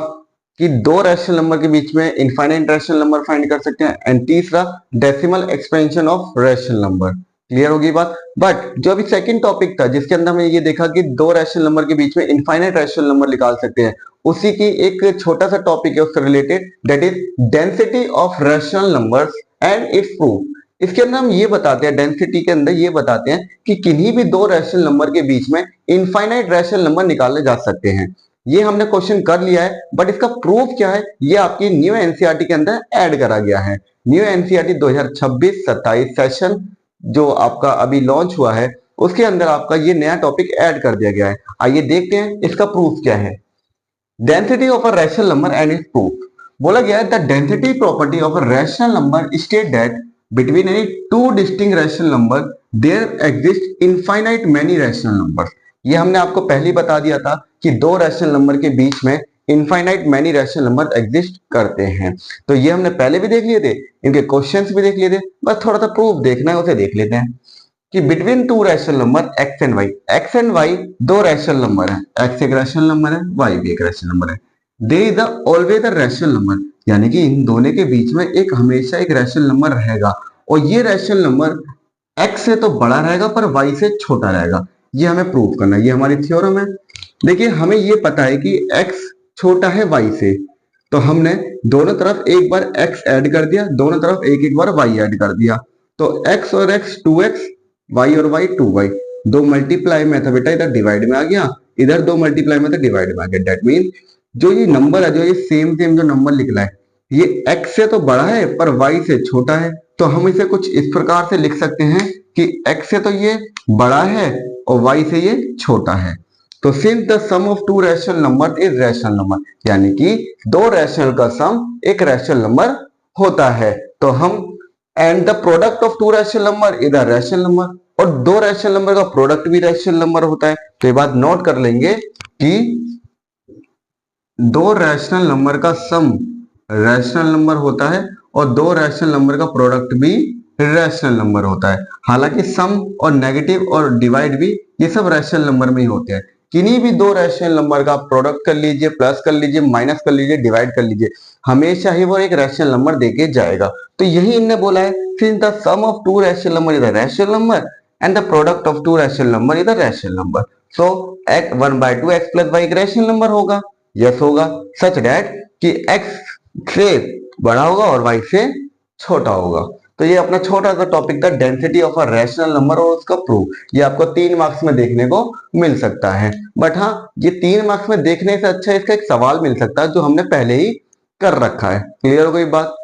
कि दो रैशनल नंबर के बीच में इनफाइनाइट रैशनल नंबर फाइंड कर सकते हैं, एंड तीसरा decimal expansion of rational number. Clear होगी बात। बट जो अभी सेकंड टॉपिक था जिसके अंदर हमने ये देखा कि दो रैशनल नंबर के बीच में इनफाइनाइट रैशनल नंबर निकाल सकते हैं, उसी की एक छोटा सा टॉपिक है उससे related, that is density of rational numbers and it's proof. इसके अंदर हम ये बताते हैं, डेंसिटी के अंदर ये बताते हैं कि किन्हीं भी दो रैशनल नंबर के बीच में इनफाइनाइट रैशनल नंबर निकाले जा सकते हैं। ये हमने क्वेश्चन कर लिया है, बट इसका प्रूफ क्या है ये आपकी न्यू एनसीईआरटी के अंदर ऐड करा गया है। न्यू एनसीईआरटी 2026-27 सेशन जो आपका अभी लॉन्च हुआ है, उसके अंदर आपका ये नया टॉपिक ऐड कर दिया गया है। आइए देखते हैं इसका प्रूफ क्या है। Density of a rational number and it's proof. बोला गया है the density property of a rational number state that between any two distinct rational number there exist infinite many rational numbers। ये हमने आपको पहले ही बता दिया था कि दो रैशनल नंबर के बीच में infinite many rational number exist करते हैं। तो ये हमने पहले भी देख लिए थे, इनके क्वेश्चंस भी देख लिए थे, बस थोड़ा सा प्रूफ देखना है उसे देख लेते हैं कि between two rational number X and Y दो रैशनल नंबर है, एक्स एक रैशनल नंबर है, वाई भी एक रैशनल नंबर है। There is always a rational number, यानी कि इन दोनों के बीच में एक हमेशा एक रैशनल नंबर रहेगा, और ये रैशनल नंबर x से तो बड़ा रहेगा पर y से छोटा रहेगा। ये हमें प्रूव करना है, ये हमारी थ्योरम है। देखिए हमें ये पता है कि x छोटा है y से, तो हमने दोनों तरफ एक बार x ऐड कर दिया, दोनों तरफ एक एक बार y ऐड कर दिया, तो x और x 2x, y और y 2y। दो मल्टीप्लाई में था बेटा, इधर डिवाइड में आ गया, इधर दो मल्टीप्लाई में था डिवाइड में आ गया। दैट मीन जो ये नंबर है, जो ये सेम सेम जो नंबर निकला है, ये x से तो बड़ा है पर y से छोटा है। तो हम इसे कुछ इस प्रकार से लिख सकते हैं कि x से तो ये बड़ा है और y से ये छोटा है। तो since the sum of two rational number is rational number, यानी कि दो रैशनल का सम एक रैशनल नंबर होता है। तो हम and the product of two rational number is a rational number, और दो रैशनल नंबर का प्रोडक्ट भी रैशनल नंबर होता है। तो ये बात नोट कर लेंगे कि दो रैशनल नंबर का सम रैशनल नंबर होता है और दो रैशनल नंबर का प्रोडक्ट भी रैशनल नंबर होता है। हालांकि सम और नेगेटिव और डिवाइड भी ये सब रैशनल नंबर में ही होते हैं। किन्हीं भी दो रैशनल नंबर का प्रोडक्ट कर लीजिए, प्लस कर लीजिए, माइनस कर लीजिए, डिवाइड कर लीजिए, हमेशा ही वो एक रैशनल नंबर देके जाएगा। तो यही इनने बोला है, since the sum of two rational number is a rational number and the product of two rational number is a rational number, so X 1/2 x plus y एक रैशनल नंबर होगा। यस होगा, सच दैट कि x से बड़ा होगा और y से छोटा होगा। तो ये अपना छोटा सा टॉपिक था, density of a rational number और उसका प्रूफ। ये आपको 3 मार्क्स में देखने को मिल सकता है। बट हाँ, ये 3 मार्क्स में देखने से अच्छा इसका एक सवाल मिल सकता है जो हमने पहले ही कर रखा है। क्लियर हो गई बात।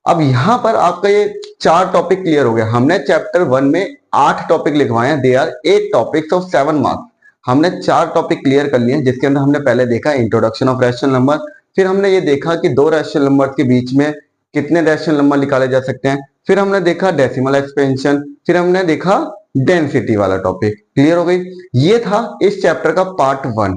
अब यहां पर आपका ये 4 टॉपिक क्लियर हो गया। हमने चैप्टर 1 में 8 टॉपिक लिखवाए हैं, they are 8 topics of 7 marks. हमने 4 टॉपिक क्लियर कर लिए हैं, जिसके अंदर हमने पहले देखा इंट्रोडक्शन ऑफ रैशनल नंबर, फिर हमने ये देखा कि दो रैशनल नंबर के बीच में कितने रैशनल नंबर निकाले जा सकते हैं, फिर हमने देखा डेसिमल एक्सपेंशन, फिर हमने देखा डेंसिटी वाला टॉपिक। क्लियर हो गई। ये था इस चैप्टर का पार्ट 1।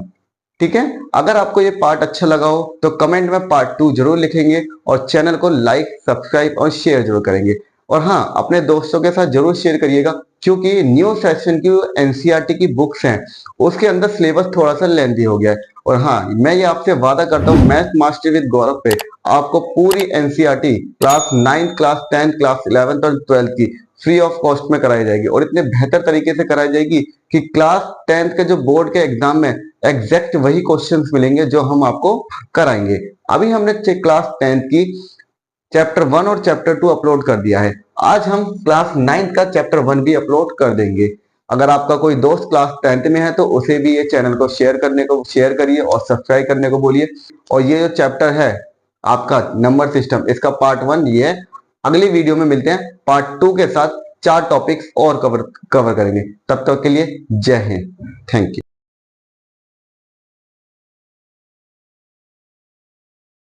ठीक है, अगर आपको ये पार्ट अच्छा लगा हो तो कमेंट में पार्ट 2 जरूर लिखेंगे, और चैनल को लाइक, सब्सक्राइब और शेयर जरूर करेंगे। और हाँ, अपने दोस्तों के साथ जरूर शेयर करिएगा, क्योंकि न्यू सेशन की एनसीईआरटी की बुक्स हैं, उसके अंदर सिलेबस थोड़ा सा लेंथी हो गया है। और हाँ, मैं ये आपसे वादा करता हूँ, मैथ मास्टर विद गौरव पे आपको पूरी एनसीईआरटी क्लास 9, क्लास 10, क्लास 11 और 12 की फ्री ऑफ कॉस्ट में कराई जाएगी, और इतने बेहतर तरीके से कराई जाएगी कि क्लास 10 के जो बोर्ड के एग्जाम में एग्जैक्ट वही क्वेश्चंस मिलेंगे जो हम आपको कराएंगे। अभी हमने क्लास 10 की चैप्टर 1 और चैप्टर 2 अपलोड कर दिया है, आज हम क्लास 9 का चैप्टर 1 भी अपलोड कर देंगे। अगर आपका कोई दोस्त क्लास 10th में है तो उसे भी ये चैनल को शेयर करिए और सब्सक्राइब करने को बोलिए। और ये जो चैप्टर है आपका नंबर सिस्टम, इसका पार्ट 1 ये है। अगली वीडियो में मिलते हैं पार्ट 2 के साथ, 4 टॉपिक्स और कवर करेंगे। तब तक के लिए जय हिंद, थैंक यू।